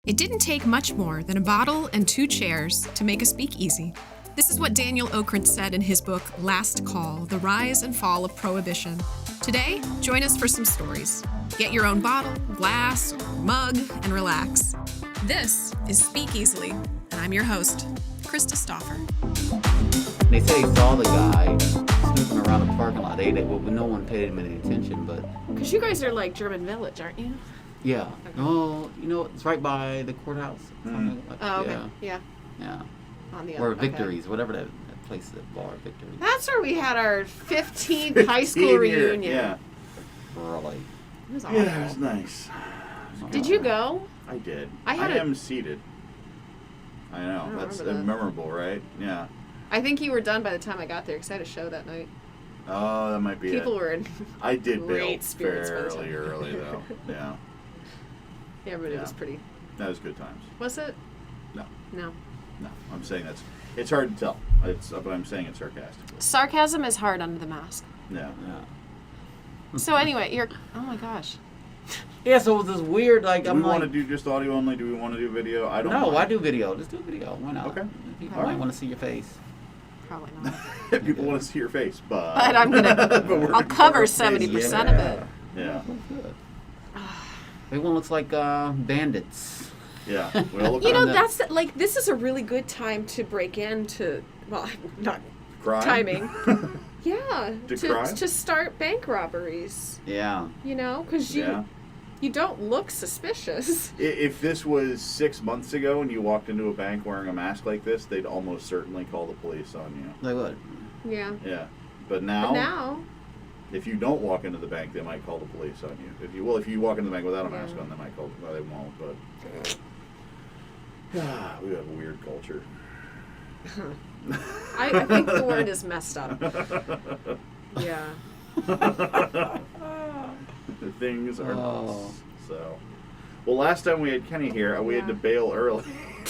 It didn't take much more than a bottle and 2 chairs to make a speakeasy. This is what Daniel Okrent said in his book, Last Call, The Rise and Fall of Prohibition. Today, join us for some stories. Get your own bottle, glass, mug, and relax. This is Speak Easily, and I'm your host, Krista Stauffer. They say they saw the guy snooping around the parking lot. Well, no one paid him any attention, but... Because you guys are like German Village, aren't you? Yeah. Okay. Oh, it's right by the courthouse. Oh, okay. Yeah. On the Or other. Victories, whatever that place, that bar, Victories. That's where we had our 15th high school reunion. Yeah. Really. It was awesome. Yeah, it was nice. Did you go? I did. I am seated. I know. I don't That's remember that. memorable, right? Yeah. I think you were done by the time I got there because I had a show that night. Oh, that might be People it. were in I did bail great spirits by the fairly time. early, though. Yeah. Yeah, but it Yeah. was pretty. That was good times. Was it? No. No. No. I'm saying it's hard to tell. But I'm saying it's sarcastic. Sarcasm is hard under the mask. Yeah. So anyway, oh my gosh. Yeah, so it was this weird, Do we want to do just audio only? Do we want to do video? I don't know. No, I do video. Let's do video. Why not? Okay. People might want to see your face. Probably not. People want to see your face, but... But I'm I'll cover 70% of it. Yeah. Good. Everyone looks like bandits. Yeah. We all look You know, like this is a really good time to break into, well, not crime. timing. Yeah. crime? To start bank robberies, Yeah. because Yeah. you don't look suspicious. If this was 6 months ago and you walked into a bank wearing a mask like this, they'd almost certainly call the police on you. They would. Yeah. Yeah. But But now, now, if you don't walk into the bank, they might call the police on you. If you walk into the bank without a mask on, they might call. Well, they won't, but we have a weird culture. I think the word is messed up. Yeah. Things are Oh. nuts. So, well, last time we had Kenny here, we had to bail early.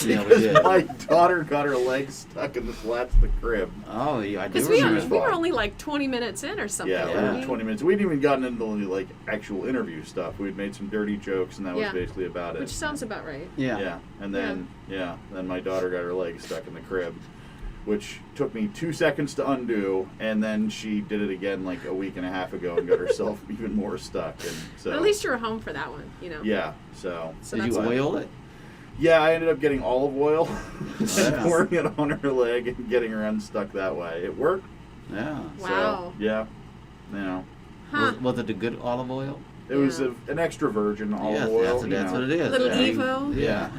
Yeah, we because did. my daughter got her legs stuck in the slats of the crib. Oh, yeah, I do Because we remember. were only like 20 minutes in or something. Yeah, we weren't were we? 20 minutes. We hadn't even gotten into the actual interview stuff. We'd made some dirty jokes, and that was Yeah. basically about it. Which sounds about right. Yeah. And then then my daughter got her legs stuck in the crib, which took me 2 seconds to undo, and then she did it again like a week and a half ago and got herself even more stuck. And so But at least you were home for that one, yeah, so Did you oil it? yeah, I ended up getting olive oil, Yeah. pouring it on her leg and getting her unstuck that way. It worked. Yeah. Wow. So, yeah. Huh. Was it a good olive oil? It was Yeah. an extra virgin olive Yes, oil. that's what it is. Little Yeah. Evo? Yeah.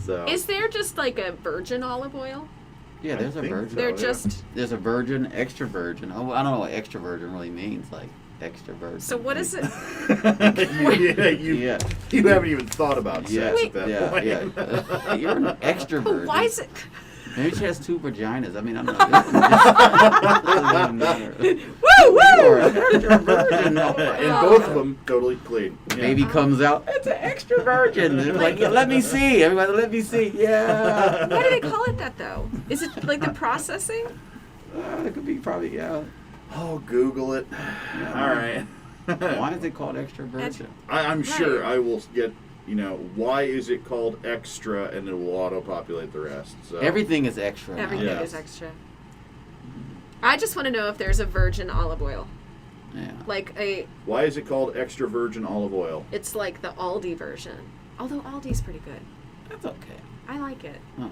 So Is there just like a virgin olive oil? Yeah, there's a think virgin. so. They're yeah. just. There's a virgin, extra virgin. Oh, I don't know what extra virgin really means. Like extra virgin. So what is it? you haven't even thought about sex at that point. Yeah. You're an extra But virgin. why is it? Maybe she has 2 vaginas. I mean, I don't know. Woo You're woo! an extra virgin. And both of them totally clean. Yeah. Baby comes out. It's an extra virgin. They're like, yeah, let me see. Everybody, let me see. Yeah. Why do they call it that though? Is it like the processing? It could be probably, yeah. Oh, Google it. All right. Why is it called extra virgin? I'm sure Right. I will get, why is it called extra, and it will auto-populate the rest. So Everything is extra. now. Everything Yeah. is extra. I just want to know if there's a virgin olive oil, Yeah. like Why is it called extra virgin olive oil? it's like the Aldi version. Although Aldi's pretty good. That's okay. I like it. Oh.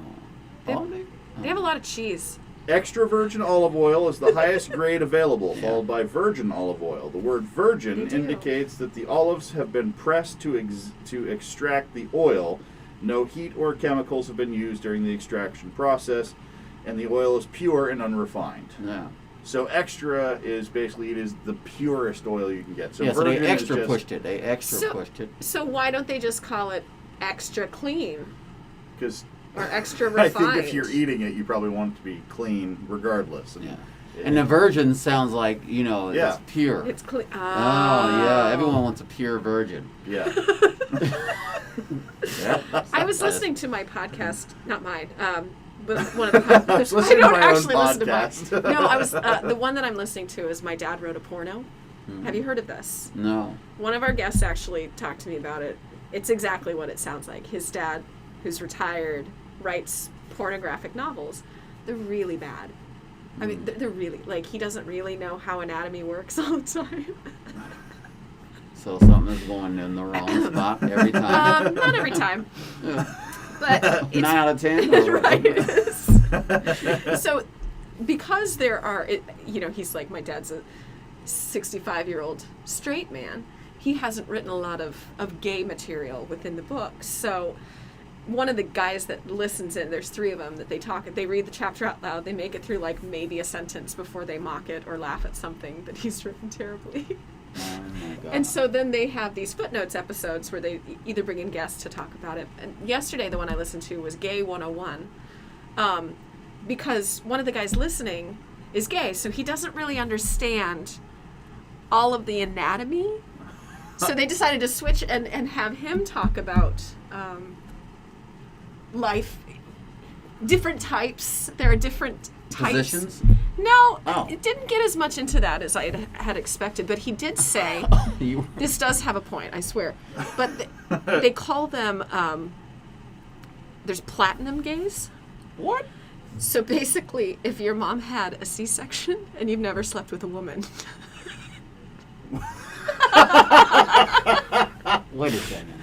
They- Aldi? They have a lot of cheese. Extra virgin olive oil is the highest grade available, Yeah. followed by virgin olive oil. The word virgin They do. indicates that the olives have been pressed to extract the oil. No heat or chemicals have been used during the extraction process, and the oil is pure and unrefined. Yeah. So extra is basically, it is the purest oil you can get. So Yeah, so virgin they is extra just- pushed it. They extra So- pushed it. So why don't they just call it extra clean 'cause or extra I refined? think if you're eating it, you probably want it to be clean regardless. Yeah. And the virgin sounds like, Yeah. it's pure. It's clean. Oh, yeah. Everyone wants a pure virgin. Yeah. I was listening to my podcast, not mine. But one of the podcasts. I was listening to don't my own actually listen to mine. podcast. No, I was the one that I'm listening to is My Dad Wrote a Porno. Mhm. Have you heard of this? No. One of our guests actually talked to me about it. it's exactly what it sounds like. His dad, who's retired, writes pornographic novels. They're really bad. I mean, they're really, like, he doesn't really know how anatomy works all the time. So something is going in the wrong spot every time. Not every time. But it's, 9 out of 10? right. So, because there are, he's like, my dad's a 65-year-old straight man. He hasn't written a lot of gay material within the book. So, one of the guys that listens in, there's 3 of them that they read the chapter out loud. They make it through like maybe a sentence before they mock it or laugh at something that he's written terribly. Oh my God. And so then they have these footnotes episodes where they either bring in guests to talk about it. And yesterday, the one I listened to was Gay 101, because one of the guys listening is gay, so he doesn't really understand all of the anatomy. So they decided to switch and have him talk about life, different types. There are different types. Positions? No, Oh. it didn't get as much into that as I had expected, but he did say, this does have a point, I swear, but they call them, there's platinum gays. What? So basically, if your mom had a C-section and you've never slept with a woman. Wait a second.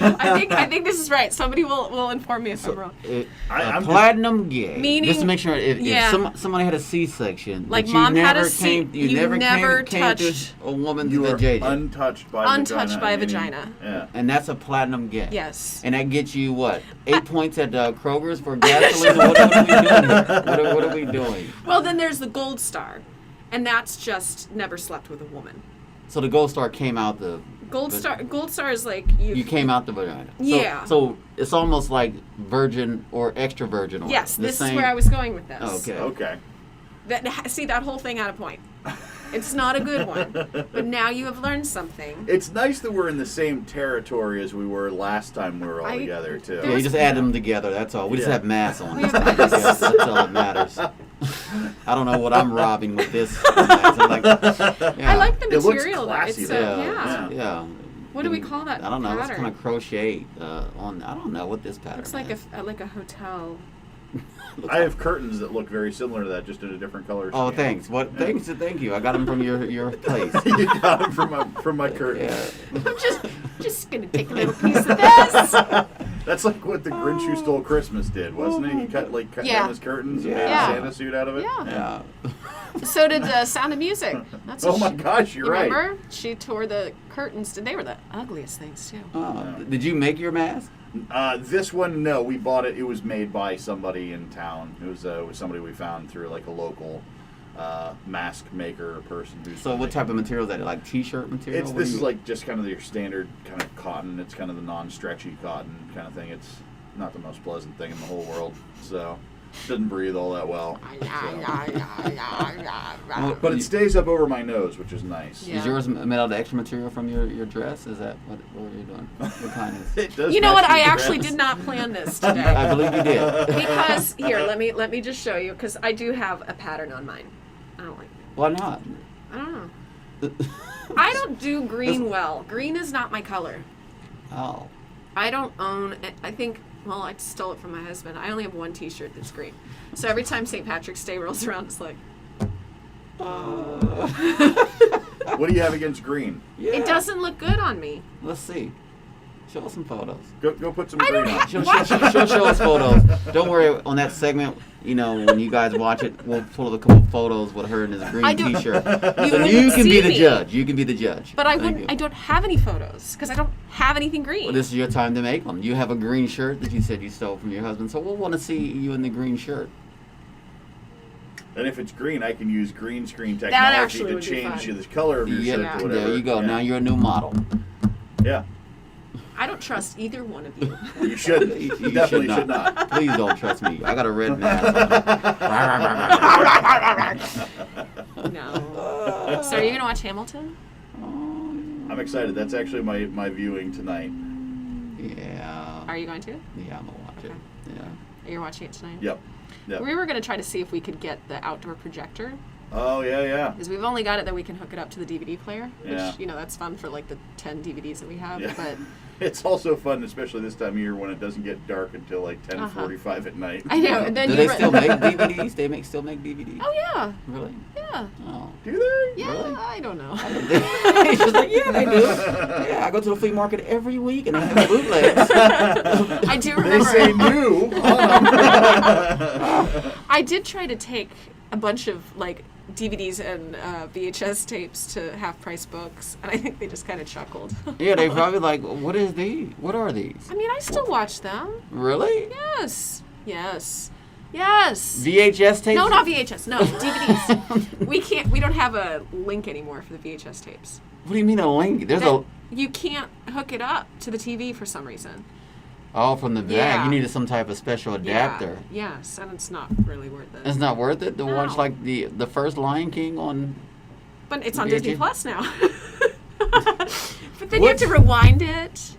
I think this is right. Somebody will inform me if I'm wrong. I'm Platinum gay. Meaning- just to make sure, if yeah. somebody had a C-section, Like but mom you had a never C- came, you never never came to touched- a woman's You are vagina, untouched by a vagina. Yeah. and that's a platinum gay. Yes. And that gets you what? 8 points at Kroger's for gasoline. What are we doing here? What are we doing? Well, then there's the gold star, and that's just never slept with a woman. So the gold star came out the. Gold star is like You came out the vagina. Yeah. So it's almost like virgin or extra virgin oil. Yes, The this same- is where I was going with this. Oh, okay. Okay. See, that whole thing had a point. It's not a good one, but now you have learned something. It's nice that we're in the same territory as we were last time we were all together, too. Yeah, you just add them together. That's all. We just Yeah. have mass on. We it. have mass. That's all that matters. I don't know what I'm robbing with this. Mass. I'm like, yeah. I like the It looks material. classy, It's though. yeah. Yeah. What do we call that I don't know. It's pattern? kind of crochet on. I don't know what this pattern Looks like is. like a hotel. I have curtains that look very similar to that, just in a different color Oh, scheme. thanks. What? Thanks. Thank you. I got them from your place. You got them from my curtains. Yeah. I'm just gonna take a little piece of this. That's like what the Grinch Who Stole Christmas did, wasn't it? He cut Yeah. down his curtains and made a Yeah. Santa suit out of it. Yeah. Yeah. So did Sound of Music. That's Oh what my she- gosh, you're right. Remember? She tore the curtains. They were the ugliest things too. Did you make your mask? This one, no, we bought it. It was made by somebody in town. It was somebody we found through like a local mask maker person. So what type of material is that? Like T-shirt material? This is like just kind of your standard kind of cotton. It's kind of the non-stretchy cotton kind of thing. It's not the most pleasant thing in the whole world. So it doesn't breathe all that well. But it stays up over my nose, which is nice. Yeah. Is yours made out of extra material from your dress? Is that what are you doing? What kind is? It does You know what? match I your actually dress. did not plan this I today. believe you did. Because here, let me just show you, because I do have a pattern on mine. I don't like it. Why not? I don't know. I don't do green well. Green is not my color. Oh. I don't own it. I think, well, I stole it from my husband. I only have one T-shirt that's green. So every time St. Patrick's Day rolls around, it's like, What do you have against green? Yeah. it doesn't look good on me. Let's see. Show us some photos. Go put some I green don't on. have- She'll show us photos. Don't worry, on that segment, when you guys watch it, we'll pull a couple photos with her in this green I do- T-shirt. So wouldn't you can be see the me. judge. You can be the judge. But I Thank wouldn't. you. I don't have any photos because I don't have anything green. Well, this is your time to make them. You have a green shirt that you said you stole from your husband, so we'll want to see you in the green shirt. And if it's green, I can use green screen That technology actually to would be change fun. the color of your shirt Yeah, to whatever. there you go. Yeah. Now you're a new model. Yeah, I don't trust either one of you. you shouldn't. You You definitely should not. Please don't trust me. I got a red mask on. No. So are you gonna watch Hamilton? I'm excited. That's actually my viewing tonight. Yeah. Are you going to? Yeah, I'm going to watch it. Yeah. You're watching it tonight. Yep. Yep. We were gonna try to see if we could get the outdoor projector Oh yeah. because we've only got it that we can hook it up to the DVD player, which Yeah. that's fun for like the 10 DVDs that we have. Yeah. But It's also fun, especially this time of year when it doesn't get dark until like 10:45 at night. I know. And then Do they still make DVDs? They still make DVDs? Oh yeah. Really? Yeah. Oh. Do they? Yeah. Really? I don't know. He's just like, yeah, they do. Yeah, I go to the flea market every week and I have bootlegs. I do They remember. say new. I did try to take a bunch of like DVDs and VHS tapes to half-price books, and I think they just kind of chuckled. Yeah, they probably like, what is these? What are these? I mean, I still watch them. Really? Yes. Yes. Yes. VHS tapes? No, not VHS. No, DVDs. We don't have a link anymore for the VHS tapes. What do you mean a link? There's a... You can't hook it up to the TV for some reason. Oh, from the back. Yeah. You needed some type of special adapter. Yeah. Yes, and it's not really worth it. It's not worth it to watch No. like the first Lion King on... But it's on VHS? Disney Plus now. But then you have to rewind it.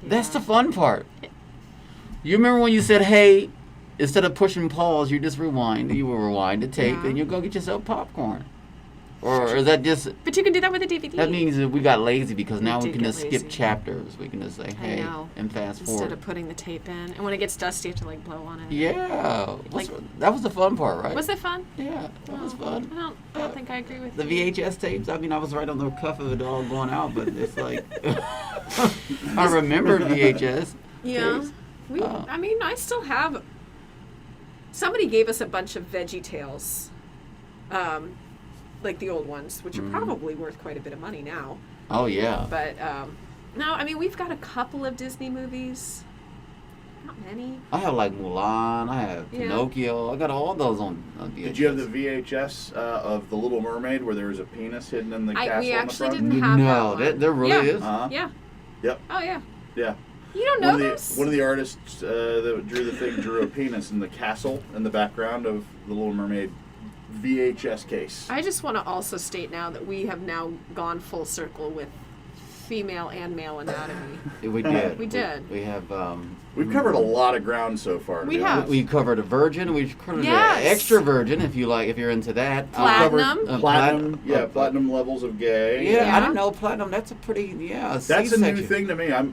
That's the fun part. You remember when you said, hey, instead of pushing pause, you just rewind. You will rewind the tape Yeah. and you go get yourself popcorn. Or is that just... But you can do that with a DVD. That means that we got lazy because now we did can get just skip lazy. chapters. We can just say, hey, know. and fast Instead forward. of putting the tape in. And when it gets dusty, you have to like blow on it. Yeah. Like- That was the fun part, right? Was that fun? Yeah, that was fun. I don't think I agree with The you. VHS tapes, I mean, I was right on the cuff of it all going out, but it's like... I remember VHS Yeah. tapes. I mean, I still have... Somebody gave us a bunch of Veggie Tales. Like the old ones, which are probably worth quite a bit of money now. Oh, yeah. But, no, I mean, we've got a couple of Disney movies. Not many. I have like Mulan, I have Yeah. Pinocchio, I got all those on VHS. Did you have the VHS of the Little Mermaid where there was a penis hidden in the castle? We on the actually front? didn't have that No, one. there really Yeah. is. Uh-huh. Yeah. Yep. Oh, yeah. Yeah. You don't know this? One of the artists that drew the thing drew a penis in the castle in the background of the Little Mermaid VHS case. I just want to also state now that we have now gone full circle with female and male anatomy. We did. We did. We have... We've covered a lot of ground so far. We dude. have. We covered a virgin. We've covered Yes. an extra virgin, if you're into that. Platinum. Platinum, platinum levels of gay. Yeah, Yeah. I didn't know platinum. That's a pretty That's a new C-section. thing to me. I'm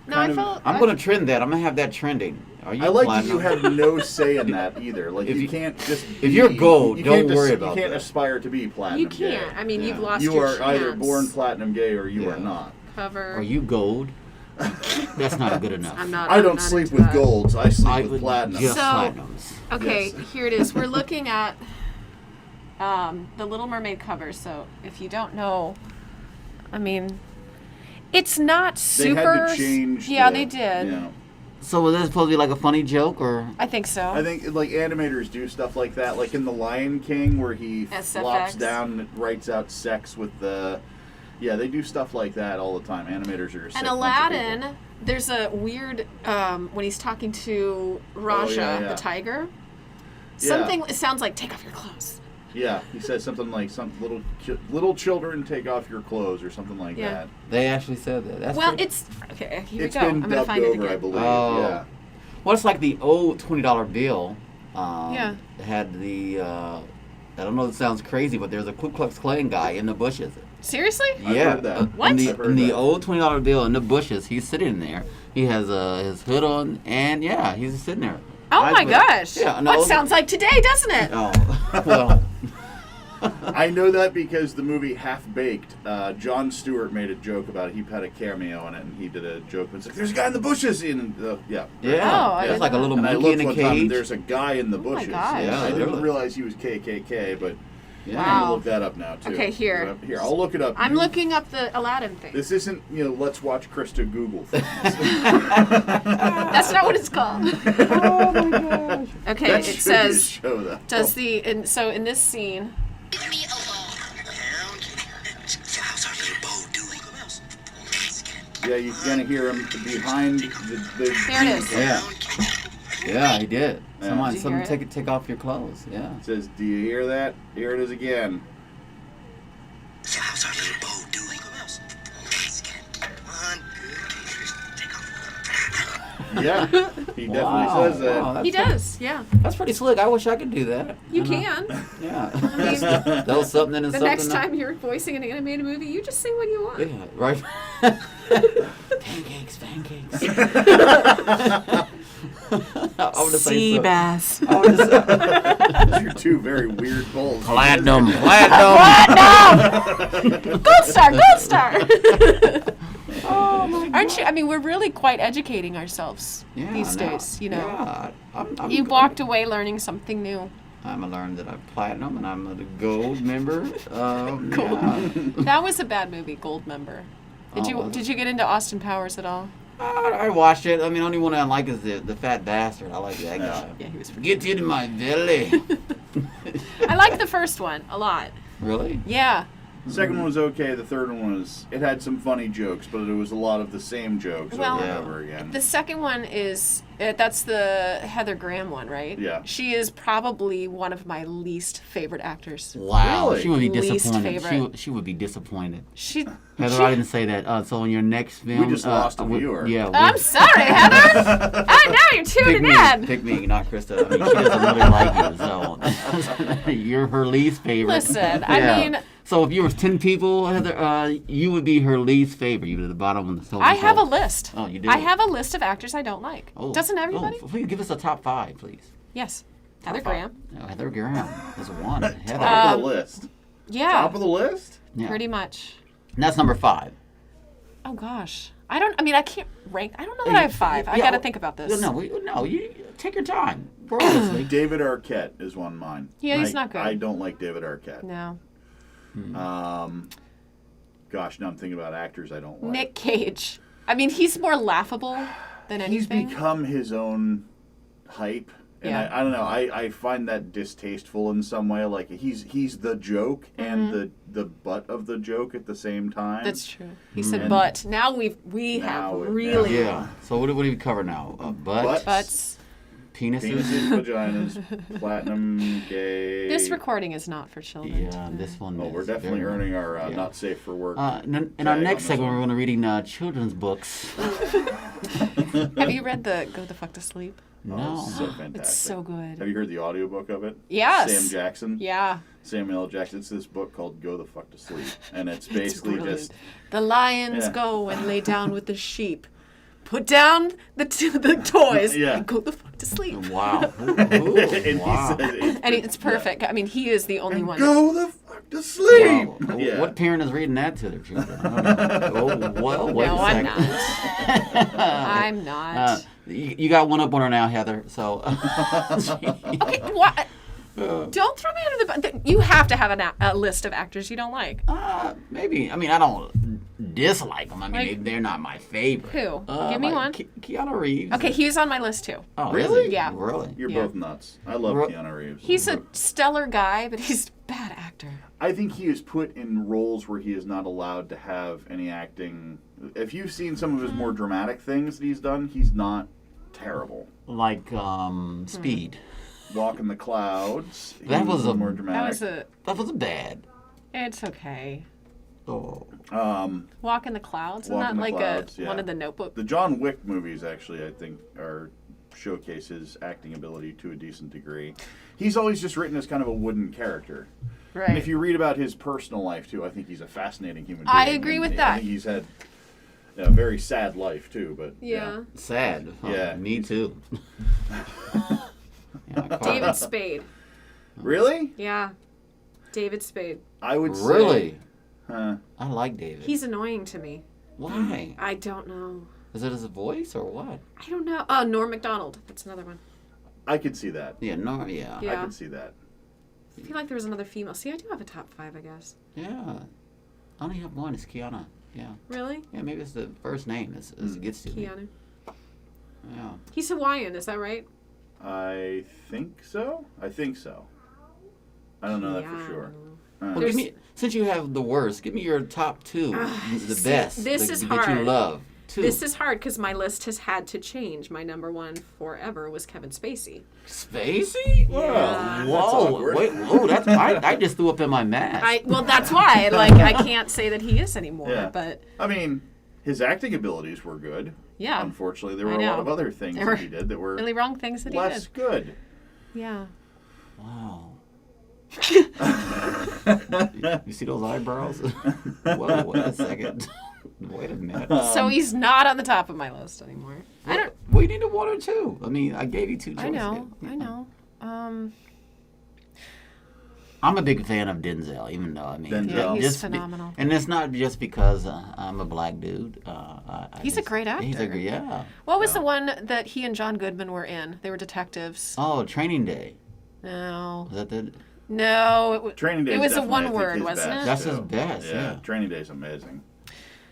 No, I kind of. felt. I'm gonna trend that. I'm gonna have that trending. Are you I like platinum? that you have no say in that either. Like If you you- can't just. if you're gold, you don't can't worry about You can't that. aspire to be platinum. You can't. Gay. I mean, you've lost You your are chance. either born platinum gay or you Yeah. are not. Cover. Are you gold? That's not good enough. I'm not. I I'm don't not sleep into with that. golds. I sleep I with would platinum. just So- platinums. Okay, Yes. here it is. We're looking at the Little Mermaid cover. So if you don't know, I mean, it's not They super. had to change. Yeah, the- they did. Yeah. So was that supposed to be like a funny joke, or? I think so. I think like animators do stuff like that, like in The Lion King, where he SFX. flops down and writes out sex with the. Yeah, they do stuff like that all the time. Animators are. a sick And bunch of Aladdin, people. there's a weird when he's talking to Raja, yeah. the tiger. Yeah. Something it sounds like "take off your clothes." Yeah, he says something like "some little children take off your clothes" or something like Yeah. that. They actually said that. That's Well, pretty- it's okay. Here It's we go. been I'm gonna dubbed find it over, again. I believe. Oh. Yeah. Well, it's like the old $20 bill. Yeah. Had the. I don't know. It sounds crazy, but there's a Ku Klux Klan guy in the bushes. Seriously? I've Yeah, heard that. What? In the, I've heard in the that. old $20 bill in the bushes, he's sitting there. He has his hood on, and yeah, he's sitting there. Oh Eyes my with- gosh! Yeah, no, What sounds like today, doesn't it? Oh, well, I know that because the movie Half Baked, Jon Stewart made a joke about it. He had a cameo in it, and he did a joke. It's like, "There's a guy in the bushes." yeah. Oh, I It's didn't like a know. little And I monkey looked in a one time, and cage. there's a guy in the Oh my bushes. gosh. Yeah, I didn't literally. realize he was KKK, but Yeah. I'm gonna Wow. look that up now too. Okay, here. Here, I'll look it up. I'm You- looking up the Aladdin thing. This isn't, let's watch Krista Google things. That's not what it's called. Oh my gosh. Okay, That it should be a says show, though. does the and so in this scene. Give me a ball. How's our little bow doing? Yeah, you're gonna hear him behind the. There it is. Yeah. Yeah, he did. Yeah. Someone, Did you hear take off your clothes. Yeah. It says, "Do you hear that? Here it is again." How's our little bow doing? One, take off. Yeah, he definitely Wow. says that. Wow, that's He pretty- does, yeah. That's pretty slick. I wish I could do that. You know? can. Yeah. mean, that was something and The something. next else. time you're voicing an animated movie, you just sing what you want. Yeah, right. rice pancakes. I would say Sea so. bass. I would say Those are two very weird bowls. platinum. Gold star. Oh my God. Aren't you? I mean, we're really quite educating ourselves these days. You know, Yeah, I'm you walked away learning something new. I'm learned that I'm platinum and I'm a gold member. Yeah. That was a bad movie, Gold Member. Oh, was it? Did you get into Austin Powers at all? I watched it. I mean, the only one I like is the fat bastard. I like that guy. Yeah, he was pretty. Get into my belly. I liked the first one a lot. Really? Yeah. The second one was okay. The third one it had some funny jokes, but it was a lot of the same jokes Well, over and Yeah. over again. The second one is that's the Heather Graham one, right? Yeah. She is probably one of my least favorite actors. Wow. Really? She would be Least disappointed. favorite. She would be disappointed. She. Heather, I didn't say that. So in your next film, just lost a viewer. Yeah. I'm sorry, Heather. I know you're tuning in. Pick me, not Krista. I mean, she doesn't really like you, so you're her least favorite. Listen, Yeah. I mean, So if you were 10 people, Heather, you would be her least favorite. You would be the bottom of the total. I have a list. Oh, you do? I have a list of actors I don't like. Oh. Doesn't everybody? Oh, please give us a top 5, please. Yes. Heather Top 5. Graham. No, Heather Graham is one. Heather. Top of the list. Yeah. Top of the list? Yeah. Pretty much. And that's number 5. Oh gosh. I can't rank. I don't know that I have 5. I Yeah, got to think about this. No, you take your time. Honestly. David Arquette is one of mine. Yeah, he's I- not good. I don't like David Arquette. No. Gosh, now I'm thinking about actors I don't like. Nick Cage. I mean, he's more laughable than He's anything. become his own hype. And Yeah. I don't know. I find that distasteful in some way. Like he's the joke and the butt of the joke at the same time. That's true. He said, And "But now we now have it- really Yeah. So what do we cover now? Butt, butts." penises. Penises, vaginas, platinum, gay. This recording is not for children. Yeah, this one. Well, is we're definitely very- earning our yeah. not safe for work. In our tag on next this segment, one. we're going to be reading children's books. Have you read the Go the Fuck to Sleep? No. Oh, it's so fantastic. It's so Have good. you heard the audiobook of it? Yes. Sam Jackson. Yeah. Samuel L. Jackson. It's this book called Go the Fuck to Sleep. And it's basically brilliant. just The lions Yeah. go and lay down with the sheep. Put down the toys Yeah. and go the fuck to sleep. Wow. and Wow. he says And it's perfect. I mean, he is the only one. go the fuck to sleep. Wow. Yeah. What parent is reading that to their children? I don't know. Oh, well, wait No, a I'm second. not. I'm not. You got one up on her now, Heather. So. Okay, what? Don't throw me under the bus. You have to have a list of actors you don't like. Maybe. I mean, I don't dislike them. I mean, Like- they're not my favorite. Who? Give me one. Keanu Reeves. Okay, he was on my list too. Oh, Really? is he? Yeah. Really? You're Yeah. both nuts. I love Ro- Keanu Reeves. He's a stellar guy, but he's a bad actor. I think he is put in roles where he is not allowed to have any acting. If you've seen some of his more dramatic things that he's done, he's not terrible. Like Speed. Walk in the Clouds. he That was a- more That dramatic. That was bad. It's okay. Oh. Walk in the Clouds. Isn't Walk that in the like Clouds, one yeah. of the Notebook? The John Wick movies, actually, I think, showcase his acting ability to a decent degree. He's always just written as kind of a wooden character. Right. And if you read about his personal life, too, I think he's a fascinating human being. I agree with And that. I think he's had a very sad life, too. But Yeah. Sad. Oh, Yeah. Me too. Yeah, David Spade. Really? Yeah. David Spade. I would say... Really? Huh. I like David. He's annoying to me. Why? I don't know. Is it his voice or what? I don't know. Oh, Norm Macdonald. That's another one. I could see that. Yeah, no, yeah. Yeah. I could see that. I feel like there was another female. See, I do have a top 5, I guess. Yeah. I only have one. It's Kiana. Yeah. Really? Yeah, maybe it's the first name as it gets to me. Keanu. Yeah. He's Hawaiian, is that right? I think so. I don't know that for sure. Well, There's- give me, since you have the worst, give me your top 2, the see, best, this the, is that hard. you love. 2. This is hard because my list has had to change. My number 1 forever was Kevin Spacey. Spacey? Wow. Whoa! That's awkward. Wait! Whoa! That's I just threw up in my mask. Well, that's why. Like, I can't say that he is anymore. Yeah. But I mean, his acting abilities were good. yeah, Unfortunately, there were I a lot know. of other things There that were he did that were really wrong things that he less did. good. Yeah. Wow. You see those eyebrows? Whoa! Wait a second. Wait a minute. So he's not on the top of my list anymore. I don't. Well, you needed one or two. I mean, I gave you two choices. I know. I'm a big fan of Denzel, even though, I mean... Denzel. Yeah, he's just phenomenal. And it's not just because I'm a black dude. He's a great actor. Yeah. What was the one that he and John Goodman were in? They were detectives. Oh, Training Day. No. Was that the... No. Training Day. It was a definitely, one I think, word, his wasn't best, it? That's too. his best, yeah. Training Day is amazing.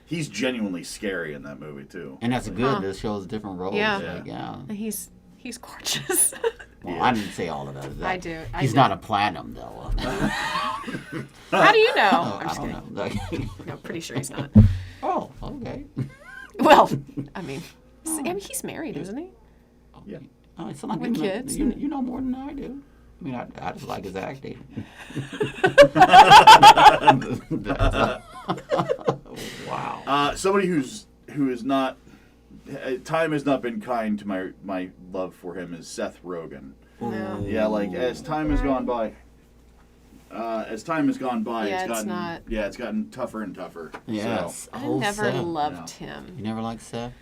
He's genuinely scary in that movie, too. And that's good. It shows different roles. Yeah. Like, yeah. He's gorgeous. Well, I didn't say all of that. I do. He's not a platinum, though. How do you know? I'm I just don't kidding. know. Like, No, pretty sure he's not. oh, okay. Well, I mean, he's married, isn't he? Yeah. Oh, it's not With good. kids? You know more than I do. I mean, I just like his acting. Wow. Somebody who is not... time has not been kind to my love for him is Seth Rogen. No. Yeah, like as time has gone by, Yeah, it's gotten not- it's gotten tougher and tougher. Yes. So, I Oh, never Seth. loved him. You never liked Seth?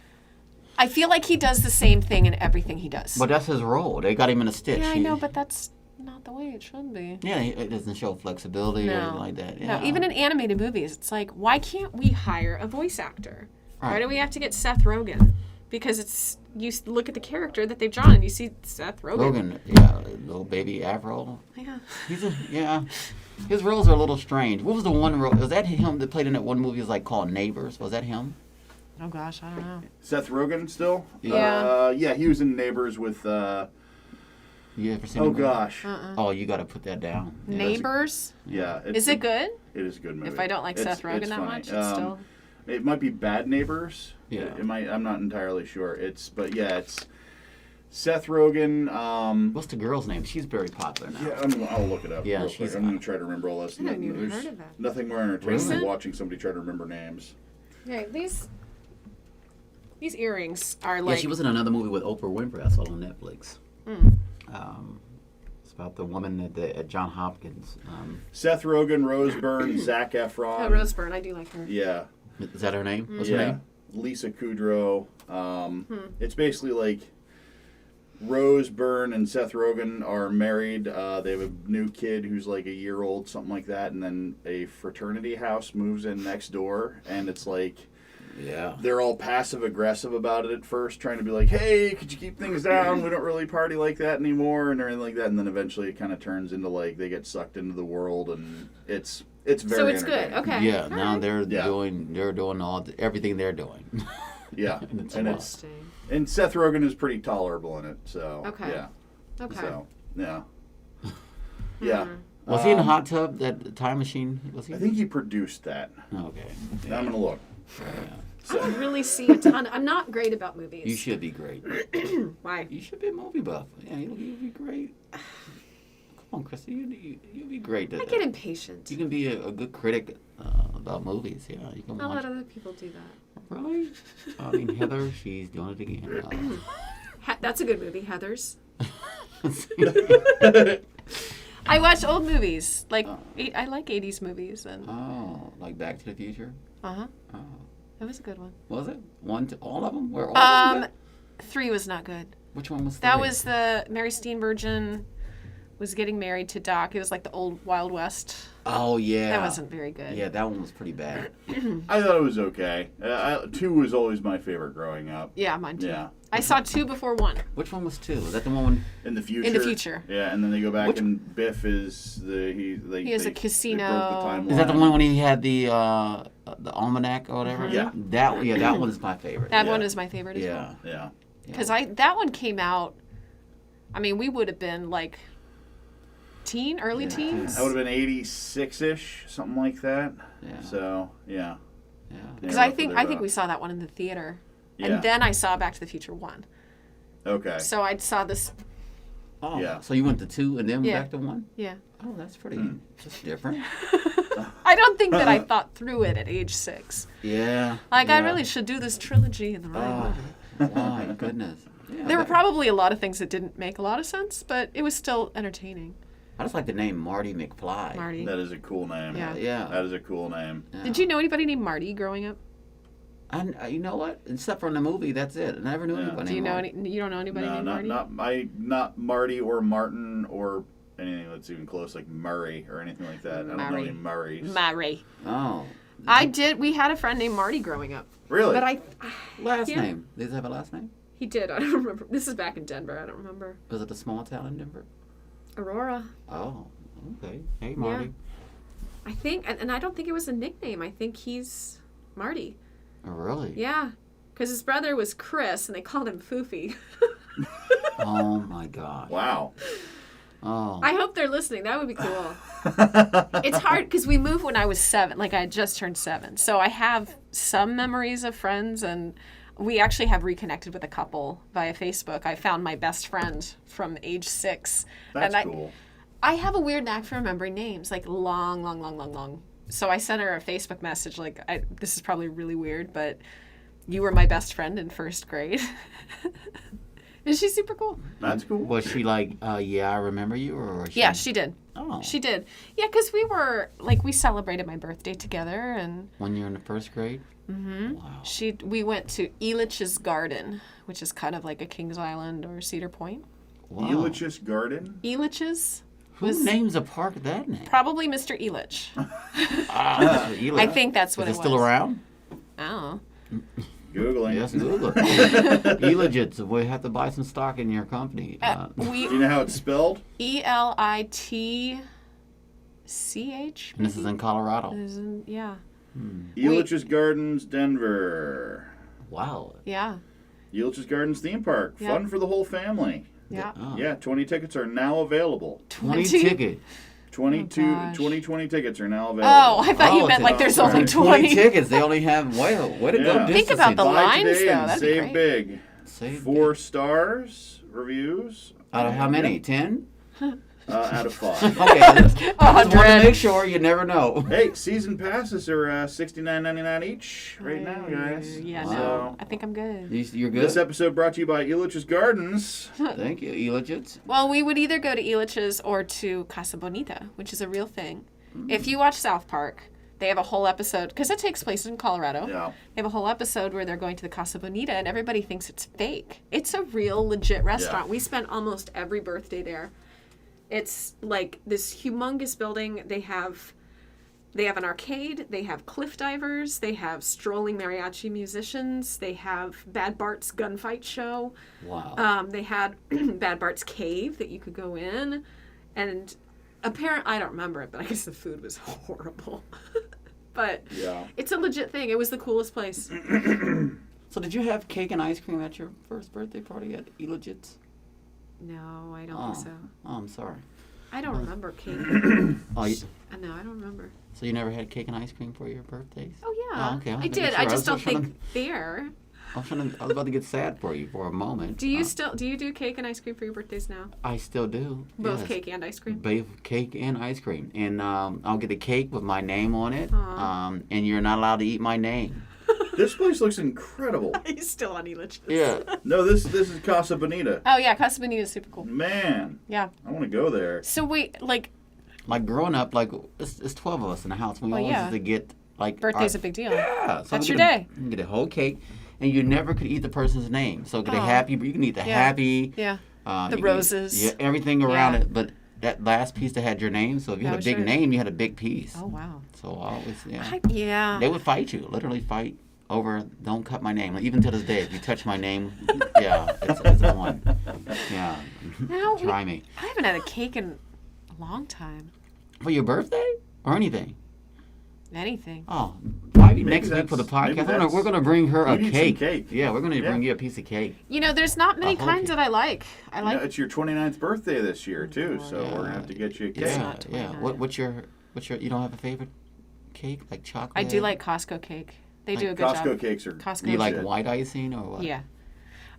I feel like he does the same thing in everything he does. But that's his role. They got him in a stitch. Yeah, I know, but that's not the way it should be. Yeah, it doesn't show flexibility or anything like that. Yeah. No, even in animated movies, it's like, why can't we hire a voice actor? Why Right. do we have to get Seth Rogen? Because it's look at the character that they've drawn and you see Seth Rogen. Rogen, yeah, little baby afro. Yeah. Yeah. His roles are a little strange. What was the one role? Was that him that played in that one movie? It was like called Neighbors. Was that him? Oh gosh, I don't know. Seth Rogen still? Yeah. Yeah, he was in Neighbors with. You ever seen Oh that movie? gosh. Oh, you got to put that down. Yeah. Neighbors? Yeah. Is it good? It is a good movie. If I don't like Seth Rogen it's that funny. much, it's still. It might be Bad Neighbors. Yeah. It might. I'm not entirely sure. It's Seth Rogen. What's the girl's name? She's very popular now. Yeah, I'll look it up. Yeah, real she's quick. I'm going to try to remember all this. I haven't even There's heard of that. nothing more entertaining than Recent? watching somebody try to remember names. Yeah, these earrings are Yeah, like. she was in another movie with Oprah Winfrey. I saw on Netflix. Mm. It's about the woman at John Hopkins. Seth Rogen, Rose Byrne, Zac Efron. Oh, Rose Byrne, I do like her. Yeah. Is that her name? What's her Yeah. name? Lisa Kudrow. It's basically like Rose Byrne and Seth Rogen are married. They have a new kid who's like a year old, something like that, and then a fraternity house moves in next door, and it's like Yeah. they're all passive aggressive about it at first, trying to be like, "Hey, could you keep things down? We don't really party like that anymore," and everything like that. And then eventually it kind of turns into like they get sucked into the world, and it's very So it's good. entertaining. Okay. Yeah. All Now right. they're Yeah. doing everything they're doing. Yeah, And it's and wild. Interesting. and Seth Rogen is pretty tolerable in it. So Okay. yeah. Okay. So, yeah. Yeah. Was he in the hot tub? That time machine? Was he? I think he produced that. Okay. I'm going to look. I don't really see a ton. I'm not great about movies. You should be great. Why? You should be a movie buff. Yeah, you'll be great. Come on, Christy. You'll be great. I get impatient. You can be a good critic about movies. Yeah, you can I'll watch. let other people do that. Really? I mean, Heather, she's doing it again. That's a good movie, Heathers. I watch old movies. Like I like 80s movies and Oh, like Back to the Future? uh-huh. Oh. That was a good one. Was it? All of them? Were all of them good? 3 was not good. Which one was That 3? was the Mary Steenburgen was getting married to Doc. It was like the old Wild West. Oh, yeah. That wasn't very good. Yeah, that one was pretty bad. I thought it was okay. 2 was always my favorite growing up. Yeah, mine too. Yeah. I saw 2 before 1. Which one was 2? Was that the one? In the future. In the future. Yeah, and then they go back Which- and Biff is He has a casino. They broke the timeline. Is that the one when he had the almanac or whatever? Yeah. That one is my favorite. That Yeah. one is my favorite as well. Yeah. Yeah. Because that one came out, I mean, we would have been like early teens. That would have been 86-ish, something like that. Yeah. So, yeah. Yeah. Because Yeah, I roughly think about. we saw that one in the theater. Yeah. And then I saw Back to the Future 1. Okay. So I saw this, Oh, Yeah. So you went to 2 and then Yeah. back to 1? yeah. Oh, that's pretty just different. I don't think that I thought through it at age 6. Yeah. Like, I yeah. really should do this trilogy in the right Oh, order. my goodness. Yeah, There were that- probably a lot of things that didn't make a lot of sense, but it was still entertaining. I just like the name Marty McFly. Marty. That is a cool name. Yeah. Yeah. That is a cool name. Yeah. Did you know anybody named Marty growing up? And you know what? Except for in the movie, that's it. I never knew anybody. Do you know named you don't know anybody No, named Marty? not Marty or Martin or anything that's even close, like Murray or anything like that. I don't know any Murrays. Murray. Oh. We had a friend named Marty growing up. Really? But Last name. Does he have a last name? he did. I don't remember. This is back in Denver. I don't remember. Was it a small town in Denver? Aurora. Oh, okay. Hey, Marty. Yeah. I think, and I don't think it was a nickname. I think he's Marty. Oh, really? Yeah. Because his brother was Chris, and they called him Foofy. Oh, my God. Wow. Oh. I hope they're listening. That would be cool. It's hard because we moved when I was 7. Like, I had just turned 7. So I have some memories of friends, and we actually have reconnected with a couple via Facebook. I found my best friend from age 6. That's and cool. I have a weird knack for remembering names, like long. So I sent her a Facebook message, like, this is probably really weird, but you were my best friend in 1st grade. And she's super cool. That's cool. Was she like, yeah, I remember you? Or was she... Yeah, she did. Oh. She did. Yeah, because we were, like, we celebrated my birthday together, and... When you were in the 1st grade? Mm-hmm. Wow. We went to Elitch's Garden, which is kind of like a Kings Island or Cedar Point. Wow. Elitch's Garden? Elitch's? Who names a park that name? Probably Mr. Elitch. Elitch. I think that's what Is it it was. still around? I don't know. Googling. Yes, Google it. Elitch, we have to buy some stock in your company. Do you know how it's spelled? Elitch. And this is in Colorado. Yeah. Elitch's Gardens, Denver. Wow. Yeah. Elitch's Gardens theme park. Yeah. Fun for the whole family. Yeah. Oh. Yeah, 20 tickets are now available. 20 tickets. 2020 tickets are now available. Oh, I thought you Oh, meant like there's sorry. only 20 20. tickets. They only have, wow, way to go. Yeah. Think about the Buy lines, today though. and That'd be save great. big. Save 4 stars reviews. Out of how many? 10? Out of 5. Okay. I just want to 100. make sure. You never know. Hey, season passes are $69.99 each right now, guys. Yeah, So, no. I think I'm good. You're good? this episode brought to you by Elitch's Gardens. Thank you, Elitch. Well, we would either go to Elitch's or to Casa Bonita, which is a real thing. If you watch South Park, they have a whole episode, because it takes place in Colorado. Yeah. They have a whole episode where they're going to the Casa Bonita, and everybody thinks it's fake. It's a real, legit restaurant. Yeah. We spent almost every birthday there. It's like this humongous building. They have an arcade. They have cliff divers. They have strolling mariachi musicians. They have Bad Bart's gunfight show. Wow. They had Bad Bart's cave that you could go in, and I don't remember it, but I guess the food was horrible. But Yeah. it's a legit thing. It was the coolest place. So did you have cake and ice cream at your first birthday party at Elitch's? No, I don't think so. Oh, I'm sorry. I don't remember cake. Oh, No, I don't remember. so you never had cake and ice cream for your birthdays? Oh yeah, Oh, okay. I did. Sure. I just don't was trying think there. I was about to get sad for you for a moment. Do you do cake and ice cream for your birthdays now? I still do. Both yes. cake and ice cream. Both cake and ice cream, and I'll get a cake with my name on it. Aw. And you're not allowed to eat my name. This place looks incredible. He's still on Elitch's. Yeah. No, this is Casa Bonita. Oh yeah, Casa Bonita is super cool. Man, Yeah. I want to go there. So wait, like Like growing up, like it's 12 of us in the house. We Well, always yeah. used to get like birthday's a big deal. Yeah, so That's we your get day. You get a whole cake, and you never could eat the person's name. So get a Aw. happy. You can eat the Yeah. happy. Yeah. The The roses. Yeah, everything around Yeah. it. But that last piece that had your name. So if you had Oh, a big sure. name, you had a big piece. Oh wow. So I always yeah. Yeah. They would fight you, literally fight over. Don't cut my name. Like, even to this day, if you touch my name, yeah, it's on. Yeah. Now Try me. I haven't had a cake in a long time. For your birthday or anything? Anything. Oh, maybe Maybe next week for the that's- maybe podcast. We're gonna bring her You a need some cake. cake. Yeah, we're gonna Yeah. bring you a piece of cake. You know, there's not many whole kinds cake. that I like. I You like. know, it's your 29th birthday this year too, so we're gonna have to get you a cake. It's Yeah, not yeah. 29. What's your? You don't have a favorite cake like chocolate? I do like Costco cake. They do a good Costco job. cakes are. Costco. Do you like legit. white icing or what? Yeah.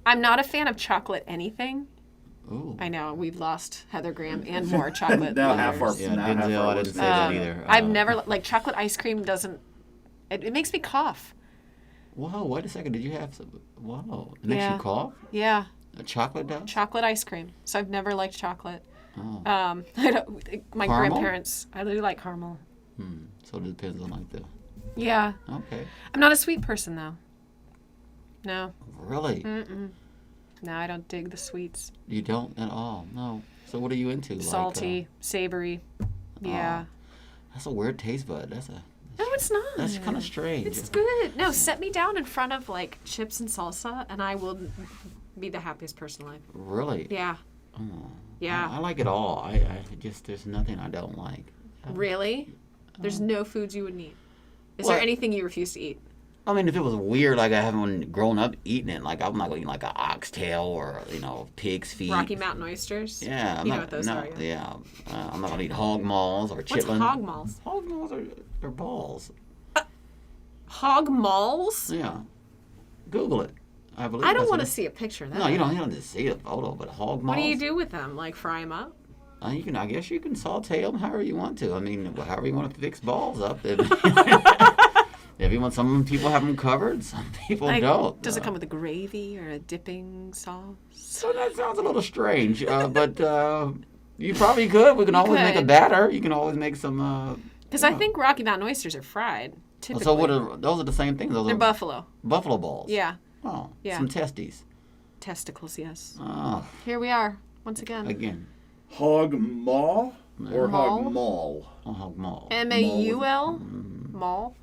I'm not a fan of chocolate anything. Ooh. I know we've lost Heather Graham and more chocolate. Now half our- lovers. Yeah, Not half Denzel. our I didn't say that either. I've never like chocolate ice cream. Doesn't it makes me cough? Whoa! Wait a second. Did you have some? Whoa! It makes Yeah. you cough? Yeah, A chocolate does? chocolate ice cream. So I've never liked chocolate. Oh. I don't. My Caramel? grandparents. I really like caramel. So it depends on like the. Yeah, Okay. I'm not a sweet person though. No. Really? No, I don't dig the sweets. You don't at all? No. So what are you into? Salty, savory. Yeah. That's a weird taste bud. No, it's not. That's kind of strange. It's good. No, set me down in front of like chips and salsa, and I will be the happiest person alive. Really? Yeah. Oh. Yeah. I like it all. I just there's nothing I don't like. Really? There's no foods you wouldn't eat. Is there anything you refuse to eat? I mean, if it was weird, like I haven't grown up eating it, like I'm not going to eat like an oxtail or pig's feet. Rocky Mountain oysters. Yeah, you know what those are. Yeah, I'm not going to eat hog maws or chitlin. What's hog maws? Hog maws are balls. Hog maws? Yeah, Google it. I believe. I don't want to see a picture of that. No, you don't have to see a photo, but hog maws. What do you do with them? Like fry them up? I guess you can saute them however you want to. I mean, however you want to fix balls up. Some people have them covered, some people don't. Does it come with a gravy or a dipping sauce? So that sounds a little strange, but you probably could. We can always make a batter. You can always make some. Because I think Rocky Mountain oysters are fried. Typically. So those are the same things? They're buffalo. Buffalo balls. Yeah. Oh, yeah. Some testes. Testicles, yes. Oh. Here we are, once again. Again. Hog maw or hog maul? Oh, hog maul. M-A-U-L? Maul?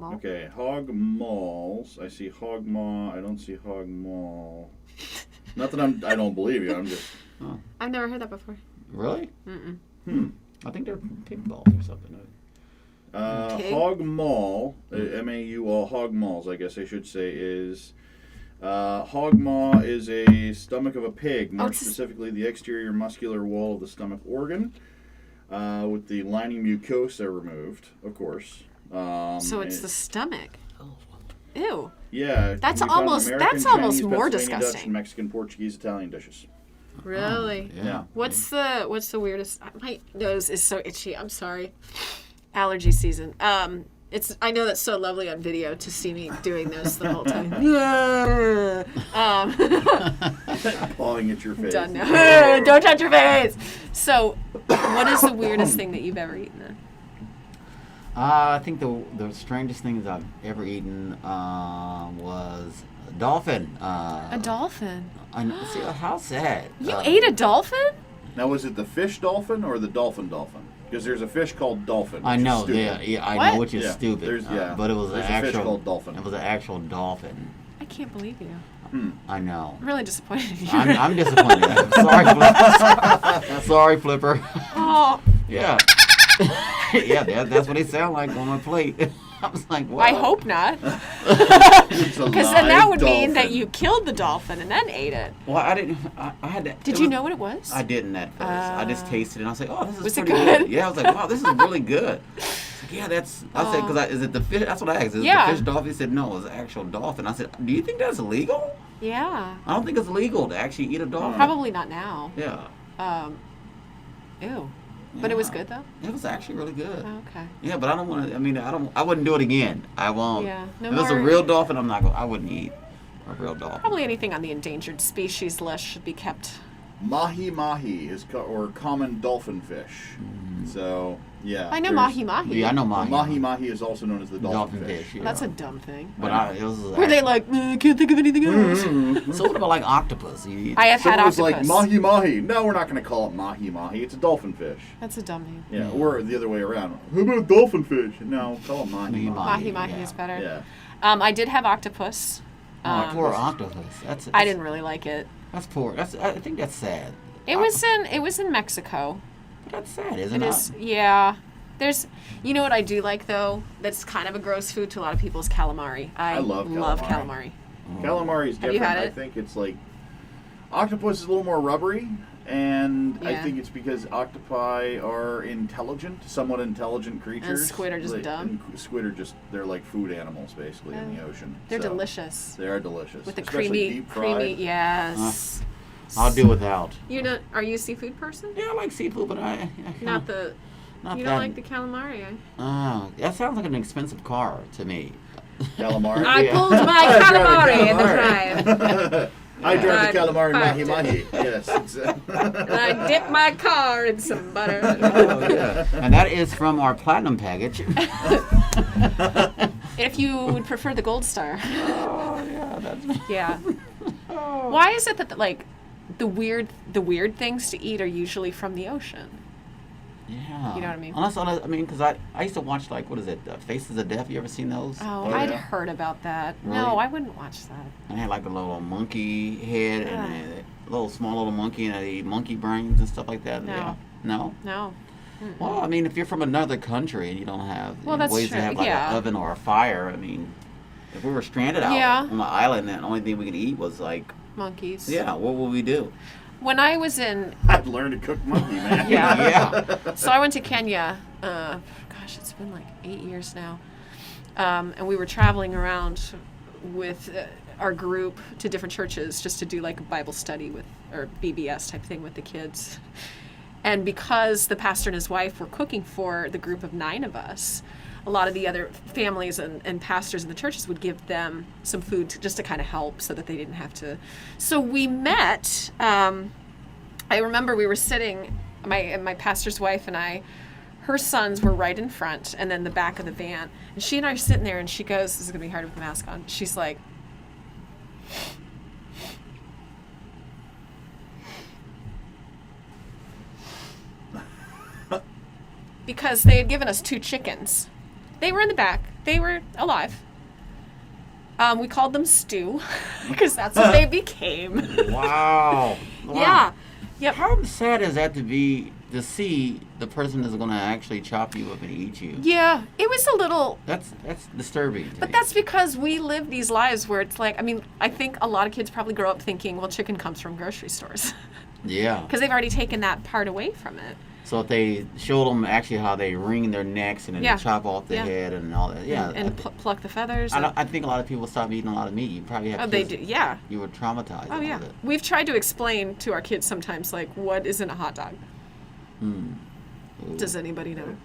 Okay, hog mauls. I see hog maw. I don't see hog maul. Not that I don't believe you. I'm just. Oh. I've never heard that before. Really? Mm-mm. I think they're pig balls or something. Hog maul, M-A-U-L, hog mauls, I guess I should say, is hog maw is a stomach of a pig, more specifically the exterior muscular wall of the stomach organ, with the lining mucosa removed, of course. So it's the stomach. Ew. Yeah. That's American, almost Chinese, more Pennsylvania, disgusting. Dutch, Mexican, Portuguese, Italian dishes. Really? Yeah. What's the weirdest? My nose is so itchy. I'm sorry. Allergy season. I know that's so lovely on video to see me doing those the whole time. Pawing at your face. Done now. Don't touch your face. So, what is the weirdest thing that you've ever eaten then? I think the strangest things I've ever eaten was a dolphin. A dolphin? I know. See, how sad. You ate a dolphin? Now, was it the fish dolphin or the dolphin? Because there's a fish called dolphin. I know, yeah, I know, which is stupid. But it was there's an a fish actual called dolphin. It was an actual dolphin. I can't believe you. I know. I'm really disappointed in you. I'm disappointed. Sorry, Flipper. Sorry, Flipper. Oh. Yeah. Yeah, that's what they sound like on my plate. I was like, wow. I hope not. Because then that would mean that you killed the dolphin and then ate it. Well, I didn't. I had to. Did you know what it was? I didn't at first. I just tasted it and I was like, oh, this is Was it pretty good? Yeah, I was like, wow, this is really good. Like, yeah, that's. I said, because is it the fish? That's what I asked. Is it the fish dolphin? He said, no, it's an actual dolphin. I said, do you think that's illegal? Yeah. I don't think it's legal to actually eat a dolphin. Probably not now. Yeah. Ew. But it was good though? It was actually really good. Oh, okay. Yeah, but I don't want to. I mean, I wouldn't do it again. I won't. Yeah. No if it's a real dolphin, I wouldn't eat a real dolphin. Probably anything on the endangered species list should be kept. Mahi-mahi is or common dolphin fish. So, yeah. I know mahi-mahi. Yeah, I know mahi. Mahi-mahi is also known as the dolphin fish. Yeah. That's a dumb thing. But it was Were they like, I can't think of anything else? So what about like octopus? I have had octopus. Like mahi-mahi. No, we're not going to call it mahi-mahi. It's a dolphin fish. That's a dumb name. Yeah, or the other way around. How about dolphin fish? No, call it mahi-mahi. Mahi-mahi is better. Yeah. I did have octopus. Poor octopus. I didn't really like it. That's poor. I think that's sad. It was in Mexico. But that's sad, isn't it? It is. Yeah. There's, you know what I do like though? That's kind of a gross food to a lot of people is calamari. I love calamari. Calamari is different. Have you had it? I think it's like octopus is a little more rubbery, and I Yeah. think it's because octopi are intelligent, somewhat intelligent creatures. And squid are just dumb. And squid are they're like food animals basically in the ocean. They're So, delicious. They are delicious. With the Especially deep fried. creamy, yes. I'll do without. Are you a seafood person? Yeah, I like seafood, but Not the. You don't like the calamari, eh? Oh, that sounds like an expensive car to me. Calamari. I pulled my calamari in the drive. I drive the calamari parked mahi-mahi. Yes. And I dipped my car in some butter. Oh, yeah. And that is from our platinum package. If you would prefer the gold star. Oh, yeah, Yeah. Why is it that like the weird things to eat are usually from the ocean? Yeah. You know what I mean? I mean, because I used to watch, like, what is it, Faces of Death? You ever seen those? Oh, Oh, I'd yeah. heard about that. Really? No, I wouldn't watch that. And they had like a little monkey head and a little small little monkey, and they eat monkey brains and stuff like that. No. Yeah. No? No. Well, I mean, if you're from another country and you don't have Well, that's ways true, to have like yeah. an oven or a fire, I mean, if we were stranded out Yeah. on the island and the only thing we could eat was like, Monkeys. yeah, what would we do? When I was in I'd learn to cook monkey, man. Yeah. So I went to Kenya. Gosh, it's been like 8 years now. And we were traveling around with our group to different churches just to do like a Bible study or BBS type thing with the kids. And because the pastor and his wife were cooking for the group of 9 of us, a lot of the other families and pastors in the churches would give them some food just to kind of help so that they didn't have to. So we met. I remember we were sitting, my pastor's wife and I, her sons were right in front and then the back of the van. And she and I are sitting there and she goes, this is going to be hard with the mask on. She's like, because they had given us 2 chickens. They were in the back. They were alive. We called them stew because that's what they became. Wow. Yeah. Yep. How sad is that to see the person that's going to actually chop you up and eat you? Yeah. It was a little. That's disturbing. to But me. that's because we live these lives where it's like, I mean, I think a lot of kids probably grow up thinking, well, chicken comes from grocery stores. Yeah. Because they've already taken that part away from it. So if they showed them actually how they wring their necks and then Yeah. they chop off the Yeah. head and all that, yeah. And pluck the feathers. I think a lot of people stop eating a lot of meat. You probably have Oh, they kids, do. Yeah. You were traumatized. Oh, yeah. With it. We've tried to explain to our kids sometimes, like, what is in a hot dog? Ooh. Does anybody know?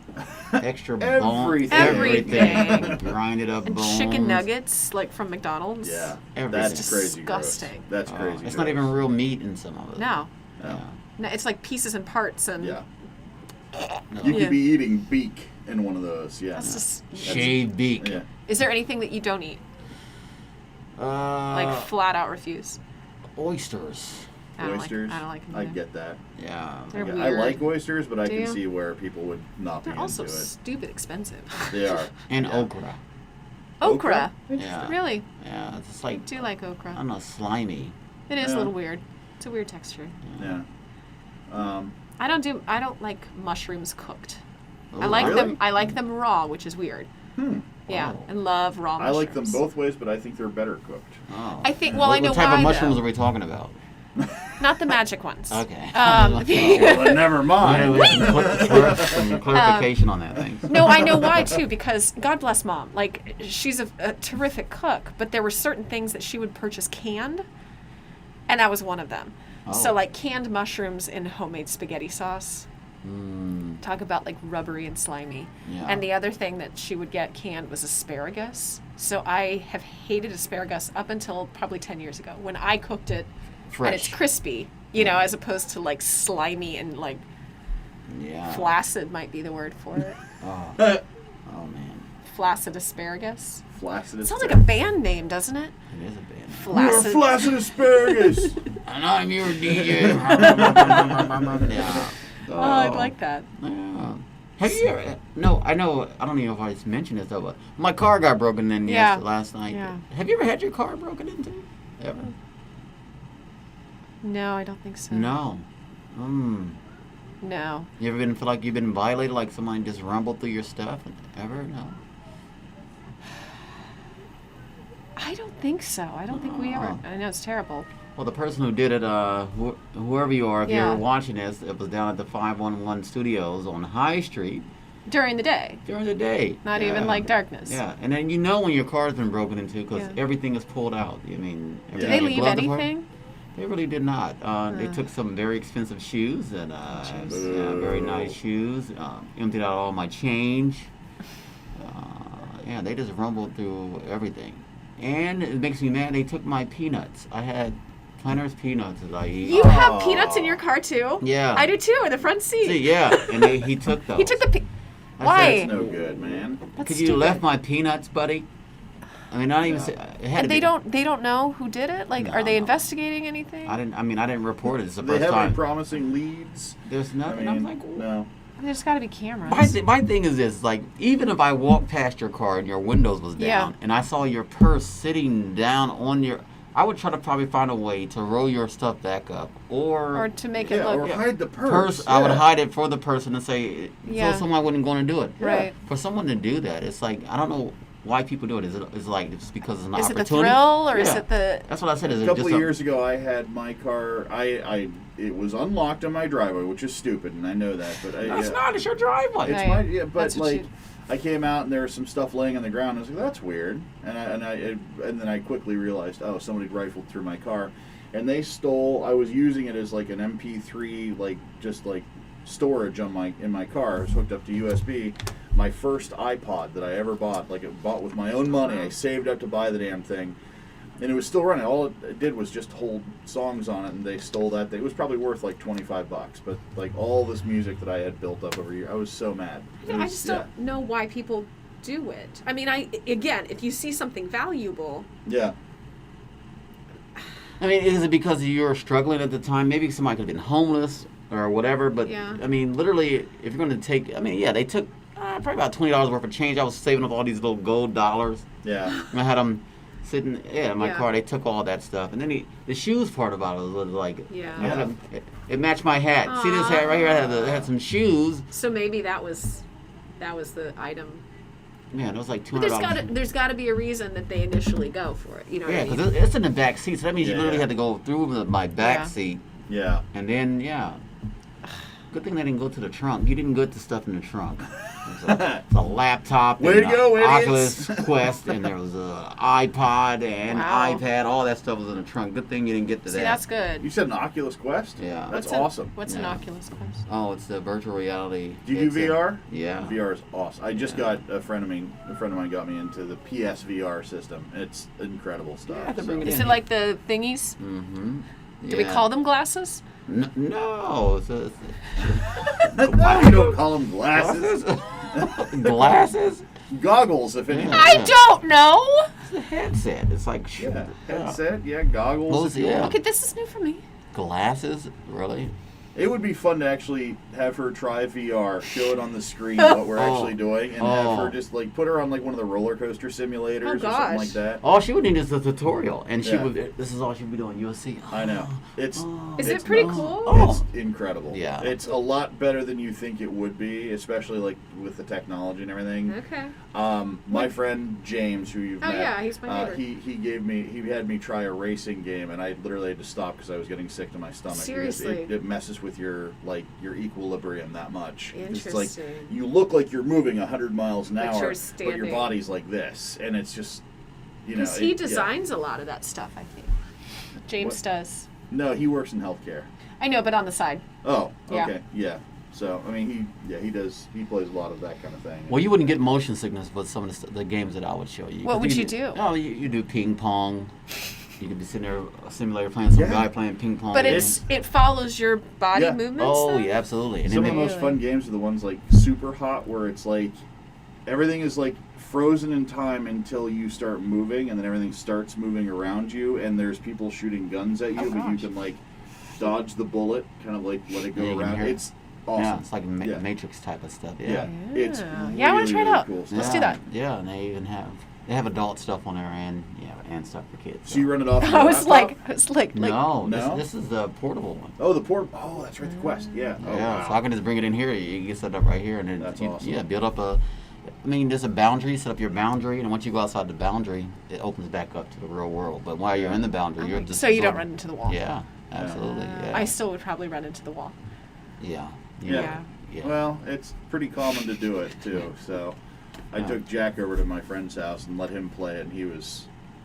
Extra bone, Everything. grind it up And bones. chicken nuggets, like from McDonald's. Yeah, Everything. that's crazy Disgusting. gross. That's Oh, crazy. it's not gross. even real meat in some of it. No. Yeah. No, it's like pieces and parts and Yeah, No. you Yeah. could be eating beak in one of those. Yeah, that's just. Shaved beak. yeah. Is there anything that you don't eat? Like flat out refuse? Oysters. I don't Oysters. Like, I don't like them. I either. get that. Yeah. They're Yeah, weird. I like oysters, but I Do can you? see where people would not be They're also into it. stupid expensive. They are. And Yeah. okra. Okra. Yeah. Really? Yeah. It's just I like, do like I okra. don't know, slimy. It is a Yeah. little weird. It's a weird texture. Yeah. I don't like mushrooms cooked. I Ooh, like really? them. I like them raw, which is weird. Yeah, Wow. I love raw I mushrooms. like them both ways, but I think they're better cooked. Oh. I think. Well, what, I know what type why. of mushrooms though. are we talking about? Not the magic ones. Okay. Well, then never mind. Some clarification on that thing. No, I know why too, because God bless Mom. Like, she's a terrific cook, but there were certain things that she would purchase canned, and that was one of them. So, Oh. like canned mushrooms in homemade spaghetti sauce. Talk about like rubbery and slimy. Yeah. And the other thing that she would get canned was asparagus. So I have hated asparagus up until probably 10 years ago when I cooked it. Fresh. And it's crispy, you know, as opposed to like slimy and like Yeah. flaccid might be the word for it. Oh man. Flaccid asparagus. Flaccid. Sounds like a band name, doesn't it? It is a band. Flaccid. Flaccid asparagus. And I'm your DJ. Yeah. Oh, I'd like that. Yeah. Have you ever? No, I know. I don't even know if I just mentioned this though, but my car got broken in Yeah. last night. Yeah. Have you ever had your car broken into? Ever? No, I don't think so. No. No. You ever feel like you've been violated, like somebody just rumbled through your stuff? Ever? No. I don't think so. I don't think we ever. I know it's terrible. Well, the person who did it, whoever you are, if Yeah. you're watching this, it was down at the 511 Studios on High Street During the day. during the day. Not Yeah. even like darkness. Yeah, and then you know when your car's been broken into because Yeah. everything is pulled out. I mean, Did everything they in your leave glove department. anything? They really did not. They took some very expensive shoes and Jeez. very nice shoes. Emptied out all my change. Yeah, they just rumbled through everything. And it makes me mad. They took my peanuts. I had Planters peanuts that I eat. You have peanuts in your car too? Yeah. I do too, in the front seat. See, yeah, and he took those. He took the I Why? said, No good, man. That's Could you stupid. left my peanuts, buddy? I mean, not even say, it had And to they don't know who did it? Like, are No, they no. investigating anything? I didn't report it. It's the They first have any time. promising leads? There's I nothing. mean, I'm like, no. There's got to be cameras. my thing is this: like, even if I walked past your car and your windows was down, Yeah. and I saw your purse sitting down on your, I would try to probably find a way to roll your stuff back up, Or to make it Yeah, look... or hide the purse. I would Yeah. hide it for the person and say, Yeah. so someone wasn't going to do it. Right. For someone to do that, it's like, I don't know why people do it. Is it like just because it's an Is it the opportunity? thrill, or is Yeah. it the... That's what I said. Is A it couple just of years ago, I had my car. It was unlocked in my driveway, which is stupid, and I know that. But That's yeah. not. It's your driveway. It's Right. my yeah, but That's what like you- I came out and there was some stuff laying on the ground. I was like, that's weird, and then I quickly realized, oh, somebody rifled through my car, and they stole. I was using it as like an MP3, like just like storage in my car. It was hooked up to USB. My first iPod that I ever bought, like it bought with my own money. I saved up to buy the damn thing. And it was still running. All it did was just hold songs on it, and they stole that. It was probably worth like $25, but like all this music that I had built up over years, I was so mad. It I was- just don't know why people do it. I mean, again, if you see something valuable... Yeah. I mean, is it because you were struggling at the time? Maybe somebody could have been homeless or whatever. But Yeah. I mean, literally, if you're going to take, I mean, yeah, they took probably about $20 worth of change. I was saving up all these little gold dollars. Yeah. And I had them sitting in my Yeah. car. They took all that stuff, and then the shoes part about it was like, Yeah. I had it matched my hat. See this hat right here? I had some shoes. So maybe that was the item. Man, it was like But $200. there's got to be a reason that they initially go for it. You know Yeah, what I because mean? it's in the back seat, so that means you Yeah, literally yeah. had to go through my back Yeah. seat, Yeah. and then good thing they didn't go to the trunk. You didn't get the stuff in the trunk. It's a laptop, Way and to go, a idiots. Oculus Quest, and there was a iPod and Wow. iPad. All that stuff was in the trunk. Good thing you didn't get to See, that. that's good. You said an Oculus Quest? Yeah. That's What's awesome. What's an Yeah. Oculus Quest? Oh, it's the virtual reality. Do you do headset. VR? Yeah. VR is awesome. I just got a friend of mine got me into the PSVR system. It's incredible stuff. Yeah, I have to bring it Is in. it like the thingies? Mm-hmm. Do we call them glasses? No. No, you don't call them glasses. Glasses? Goggles, if anything. Yeah. I don't know. It's a headset. It's like Yeah. Headset, yeah, goggles. Those, if you yeah. want. Okay, this is new for me. Glasses? Really? It would be fun to actually have her try VR, show it on the screen what we're actually doing, and have her just like put her on like one of the roller coaster simulators or something gosh. like that. All she would need is a tutorial, and she Yeah. would. This is all she'd be doing. You'll see. I know. It's Is it's it pretty nuts. cool? Oh. It's incredible. Yeah. It's a lot better than you think it would be, especially like with the technology and everything. Okay. My friend James, who you've Oh, met, yeah, he's my neighbor. he had me try a racing game, and I literally had to stop because I was getting sick to my stomach. because Seriously? it messes with your equilibrium that much. It's like Interesting. you look like you're moving 100 miles an But hour, you're but your standing. body's like this, and it's just Because he designs a lot of that stuff, I think. James What? does. No, he works in healthcare. I know, but on the side. Oh, Yeah. okay, yeah. So I mean, he plays a lot of that kind of thing. Well, you wouldn't get motion sickness with some of the games that I would show you. What 'Cause would you could do? Oh, you do ping pong. You could be sitting there a simulator playing some Yeah. guy playing ping pong. But game. it follows your body Yeah. movements. Oh then? yeah, absolutely. And Some then of the they- most fun games are the ones like super hot, where it's like everything is like frozen in time until you start moving, and then everything starts moving around you, and there's people shooting guns at you, Oh, but you gosh. can like dodge the bullet, kind of like let it go Yeah, you can around. hear it. It's awesome. Yeah, it's like Yeah. Matrix type of stuff. Yeah, Yeah. it's Yeah, I wanna try it really out. cool stuff. Let's do that. Yeah, and they even have adult stuff on there and stuff for kids. So you run it off. I your was laptop? like, No, No? This is the portable one. Oh, the port. Oh, that's right, the Quest. Yeah. Oh, Yeah, wow. so I can just bring it in here. You can set it up right here, and then That's awesome. yeah, build up a. I mean, there's a boundary. Set up your boundary, and once you go outside the boundary, it opens back up to the real world. But while you're in the boundary, you're just so you don't absorbing- run into the wall. Yeah, absolutely. Yeah. I still would probably run into the wall. Yeah. Yeah. Yeah. Well, it's pretty common to do it too. So, I Yeah. took Jack over to my friend's house and let him play it, and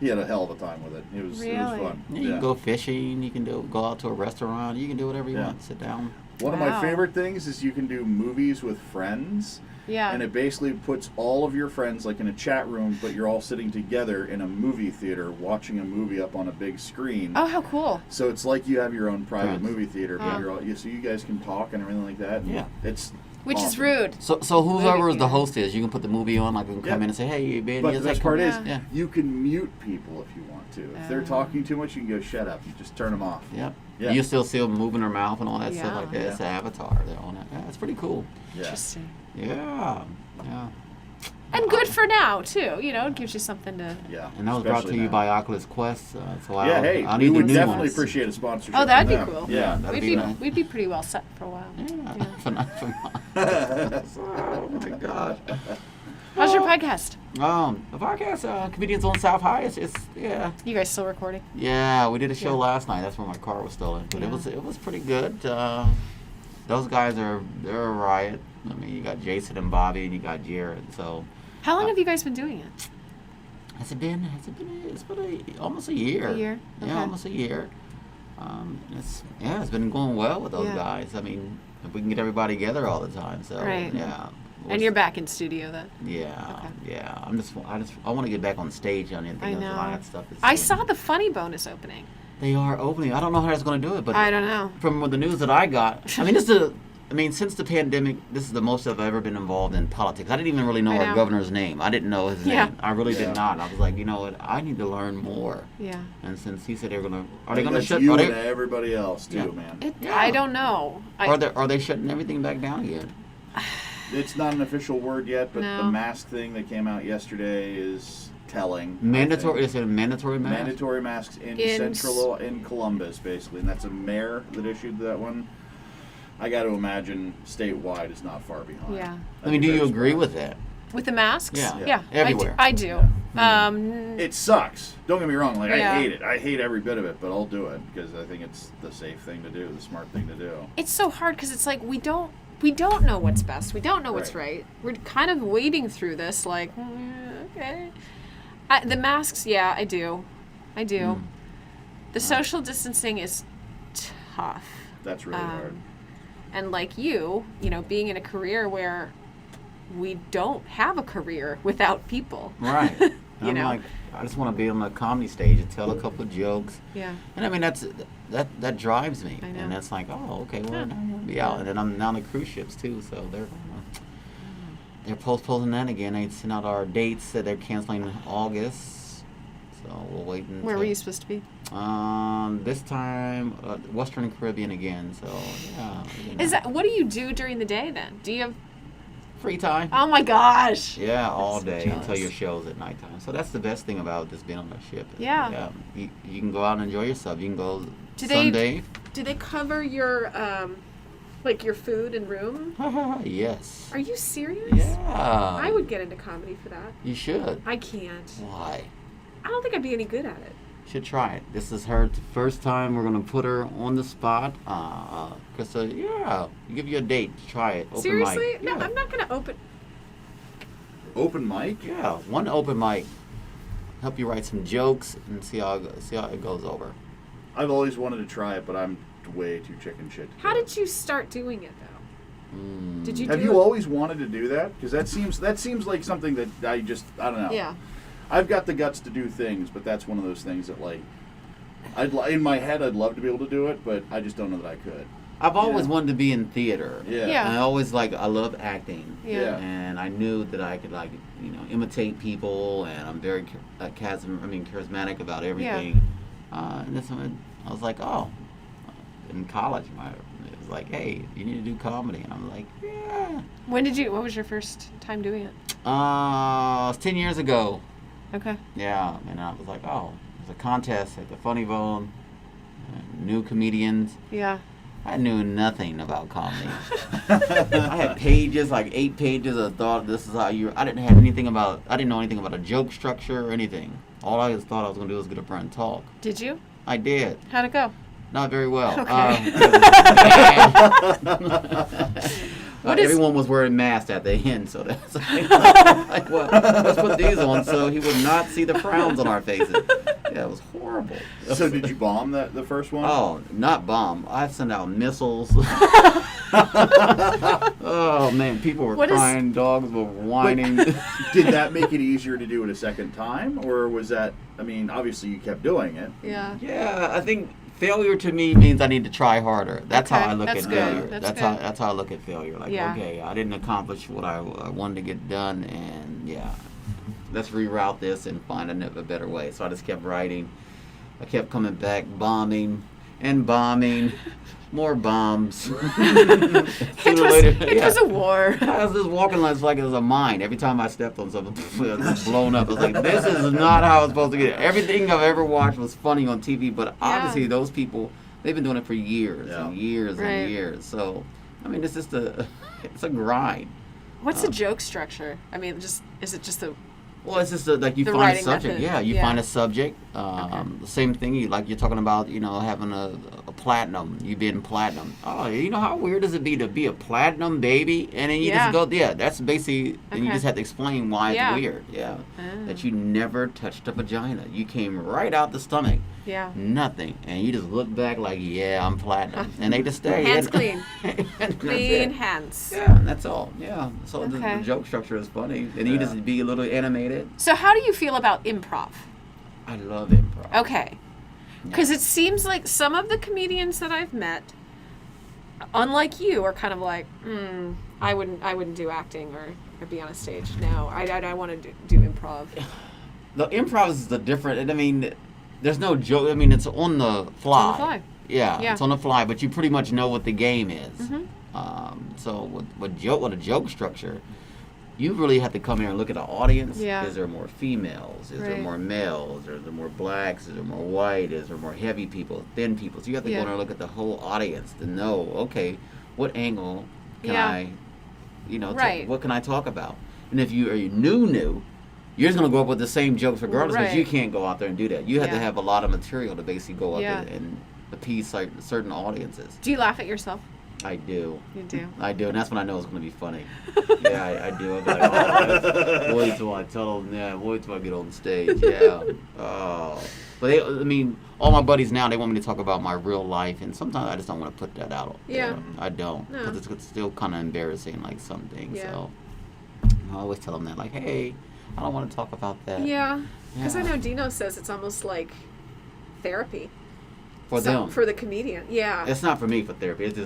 he had a hell of a time with it. It was Really? fun. Yeah, you can go fishing. You can go out to a restaurant. You can do whatever you Yeah. want. Sit down. One of my Wow. favorite things is you can do movies with friends. Yeah. And it basically puts all of your friends like in a chat room, but you're all sitting together in a movie theater watching a movie up on a big screen. Oh, how cool. So it's like you have your own private Friends. movie theater, but you're all, so you guys can talk and everything like that. Yeah. It's Which is awesome. rude. So whoever Movie is the theater. host is, you can put the movie on, like, you can come Yeah. in and say, hey, man, But it's the best like, part is, yeah. you can mute people if you want to. If they're talking too much, you can go, shut up. You just turn them off. Yep. Yeah. You still see them moving their mouth and all that stuff Yeah. like that. Yeah. It's an avatar. They're on it. Yeah, it's pretty cool. Yeah. Interesting. Yeah. Yeah. And good for now, too. You know, it gives you something to... Yeah. And that was brought to especially you now. by Oculus Quest. So Yeah, hey, I we need the would new definitely ones. appreciate a sponsorship. Oh, that'd from be them. cool. Yeah. That'd be nice. We'd be pretty well set for a while. Yeah. Oh my gosh. How's your podcast? The podcast, Comedians on South High. It's yeah. You guys still recording? Yeah, we did a show Yeah. last night. That's when my car was stolen, but Yeah. it was pretty good. Those guys they're a riot. I mean, you got Jason and Bobby, and you got Jared. So How long have you guys been doing it? it's been almost a year. A year? Yeah, Okay. almost a year. It's been going well with those Yeah. guys. I mean, if we can get everybody together all the time. So Right. yeah. And you're back in studio then? Yeah, Okay. yeah. I want to get back on stage. On anything I else. know. A lot of that stuff. I saw the Funny Bonus opening. They are opening. I don't know how that's going to do it, but I don't know. from the news that I got, since the pandemic, this is the most I've ever been involved in politics. I didn't even really know I our know. governor's name. I didn't know his Yeah. name. I really Yeah. did not. I was like, you know what? I need to learn more. Yeah. And since he said they were going to, I are they think going to that's shut? you Are and they, everybody else too, Yeah. man. Yeah. I don't know. are they shutting everything back down again? It's not an official word yet, but No. the mask thing that came out yesterday is telling. I Mandatory? think. Is it a mandatory mask? Mandatory masks in in Columbus, basically, and that's a mayor that issued that one. I got to imagine statewide is not far behind. Yeah. I mean, do you agree with that? With the masks? Yeah. Yeah. Everywhere. I do. It sucks. Don't get me wrong. Like Yeah. I hate it. I hate every bit of it, but I'll do it because I think it's the safe thing to do, the smart thing to do. It's so hard because it's like we don't know what's best. We don't know what's right. We're kind of wading through this like, okay. The masks, yeah, I do. The social distancing is tough. That's really hard. And like you know, being in a career where we don't have a career without people. Right. You I'm know? like, I just want to be on the comedy stage and tell a couple of jokes. Yeah. And I mean, that drives me. I know. And that's like, oh, okay, well, now I'm gonna be out. And then I'm on the cruise ships too, so they're postponing that again. They sent out our dates that they're canceling in August. So we'll wait until. Where were you supposed to be? This time, Western Caribbean again. So yeah. What do you do during the day then? Do you have? free time? Oh my gosh. Yeah, all so day jealous. until your show's at nighttime. So that's the best thing about just being on the ship. Yeah. You can go out and enjoy yourself. You can go Do Sunday. Do they cover your like your food and room? Yes. Are you serious? Yeah. I would get into comedy for that. You should. I can't. Why? I don't think I'd be any good at it. Should try it. This is her first time. We're gonna put her on the spot. Krista, yeah, give you a date. Try it. Open Seriously? mic. No, Yeah. I'm not gonna open. Open mic? Yeah, one open mic. Help you write some jokes and see how it goes over. I've always wanted to try it, but I'm way too chicken shit. to How do it. did you start doing it though? Did you? Have do you it? always wanted to do that? Because that seems like something that I don't know. Yeah. I've got the guts to do things, but that's one of those things that like, in my head I'd love to be able to do it, but I just don't know that I could. I've always Yeah. wanted to be in theater. Yeah. Yeah. And I love acting. Yeah. And I knew that I could imitate people, and I'm very charismatic about everything. And this one, I was like, in college, it was like, hey, you need to do comedy, and I'm like, yeah. What was your first time doing it? It was 10 years ago. Okay. Yeah, and I was like, there's a contest at the Funny Bone, new comedians. Yeah. I knew nothing about comedy. I had pages, like 8 pages of thought. This is how I didn't know anything about a joke structure or anything. All I just thought I was going to do was get up there and talk. Did you? I did. How'd it go? Not very well. Okay. Everyone was wearing masks at the end, so that's like, well, let's put these on so he would not see the frowns on our faces. Yeah, it was horrible. So did you bomb the first one? Oh, not bomb. I sent out missiles. Oh man, people were crying, dogs were whining. Did that make it easier to do it a second time, or was that? I mean, obviously you kept doing it. Yeah. Yeah, I think failure to me means I need to try harder. That's how I look That's at good. failure. That's That's how I look at failure. Like, Yeah. okay, I didn't accomplish what I wanted to get done, and yeah, let's reroute this and find a better way. So I just kept writing. I kept coming back, bombing and bombing, more bombs. It was a war. I was just walking like it was a mine. Every time I stepped on something, it was blown up. I was like, this is not how it's supposed to get. Everything I've ever watched was funny on TV, but obviously those people, they've been doing it for years and years and years. So, I mean, it's just it's a grind. What's the joke structure? I mean, is it just a... Well, it's just like you The find a writing subject. method. Yeah, you Yeah. find a subject. The same thing. You're talking about, having a platinum. You being platinum. Oh, you know how weird does it be to be a platinum baby? And then you just go, that's basically, and you just have to explain why it's weird. Yeah. That you never touched a vagina. You came right out the stomach. Yeah. Nothing. And you just look back like, yeah, I'm platinum. And they just stay. Hands clean. And Clean that's it. hands. Yeah, that's all. Yeah. So the Okay. joke structure is funny. And you just be a little animated. So how do you feel about improv? I love improv. Okay. Because it seems like some of the comedians that I've met, unlike you, are kind of like, I wouldn't do acting or be on a stage. No, I want to do improv. The improv is the different. I mean, there's no joke. I mean, it's on the fly. on the fly. Yeah, it's on the fly, but you pretty much know what the game is. Mm-hmm. So with a joke structure, you really have to come here and look at the audience. Yeah. Is there more females? Is there Right. more males? Is there more blacks? Is there more white? Is there more heavy people, thin people? So you have to go in and look at the whole audience to know, okay, what angle can I, Right. what can I talk about? And if you are new, you're just going to go up with the same jokes regardless because you Right. can't go out there and do that. You have to Yeah. have a lot of material to basically go up Yeah. and appease certain audiences. Do you laugh at yourself? I do. You do. I do, and that's when I know it's going to be funny. Yeah, I do. I'm like, oh, wait till I tell them, wait till I get on stage. Yeah. Oh. But all my buddies now, they want me to talk about my real life, and sometimes I just don't want to put that out. Yeah. I don't. No. Because it's still kind of embarrassing, like some things. Yeah. So I always tell them that, like, hey, I don't want to talk about that. Yeah. Because I Yeah. know Dino says it's almost like therapy. For them. For the comedian. Yeah. It's not for me for therapy. It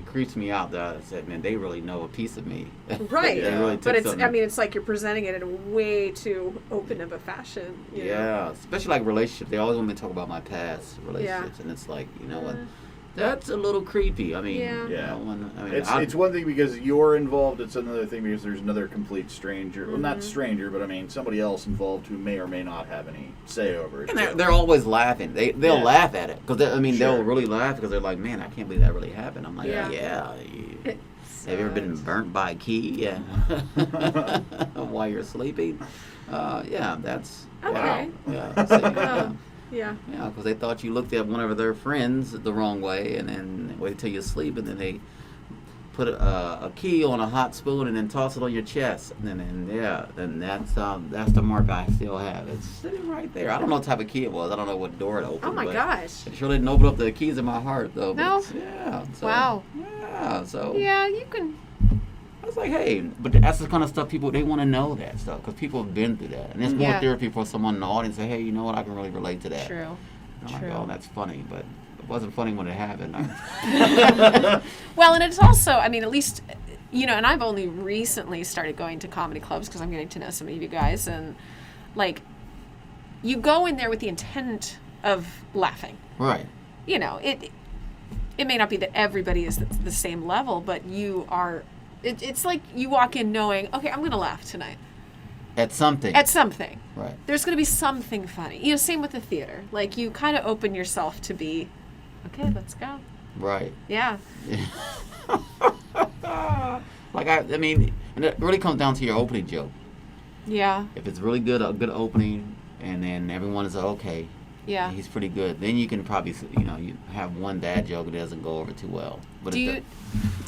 creeps me out that I said, man, they really know a piece of me. Right. They really But took it's, something. I mean, it's like you're presenting it in a way too open of a fashion. You know? Yeah, especially like relationships. They always want me to talk about my past relationships, and it's like, you know what? That's a little creepy. I mean, Yeah. Yeah. It's one thing because you're involved. It's another thing because there's another complete stranger. Well, not stranger, but I mean somebody else involved who may or may not have any say over it. And they're always laughing. They'll laugh at it because they'll Sure. really laugh because they're like, man, I can't believe that really happened. I'm like, Yeah. Have you ever been burnt by a key? Yeah. While you're sleeping? Yeah, that's Okay. Yeah. So, yeah. Yeah. Yeah, because they thought you looked at one of their friends the wrong way, and then wait till you sleep, and then they put a key on a hot spoon and then toss it on your chest, and then that's the mark I still have. It's sitting right there. I don't know what type of key it was. I don't know what door it opened. Oh my but gosh. it sure didn't open up the keys in my heart though. No? But yeah. So, Wow. Yeah. So. Yeah, you can. I was like, hey, but that's the kind of stuff they want to know that stuff because people have been through that, and it's more Yeah. therapy for someone in the audience. Say, hey, you know what? I can really relate to that. True. And I'm True. like, oh, that's funny, but it wasn't funny when it happened. Well, and it's also, I mean, at least, and I've only recently started going to comedy clubs because I'm getting to know some of you guys, and like, you go in there with the intent of laughing. Right. It may not be that everybody is at the same level, but you are. It's like you walk in knowing, okay, I'm going to laugh tonight. At something. At something. Right. There's going to be something funny. Same with the theater. Like, you kind of open yourself to be, okay, let's go. Right. Yeah. Like, I mean, and it really comes down to your opening joke. Yeah. If it's really good, a good opening, and then everyone is like, okay, Yeah. He's pretty good. Then you can probably, you have one dad joke that doesn't go over too well. But Do you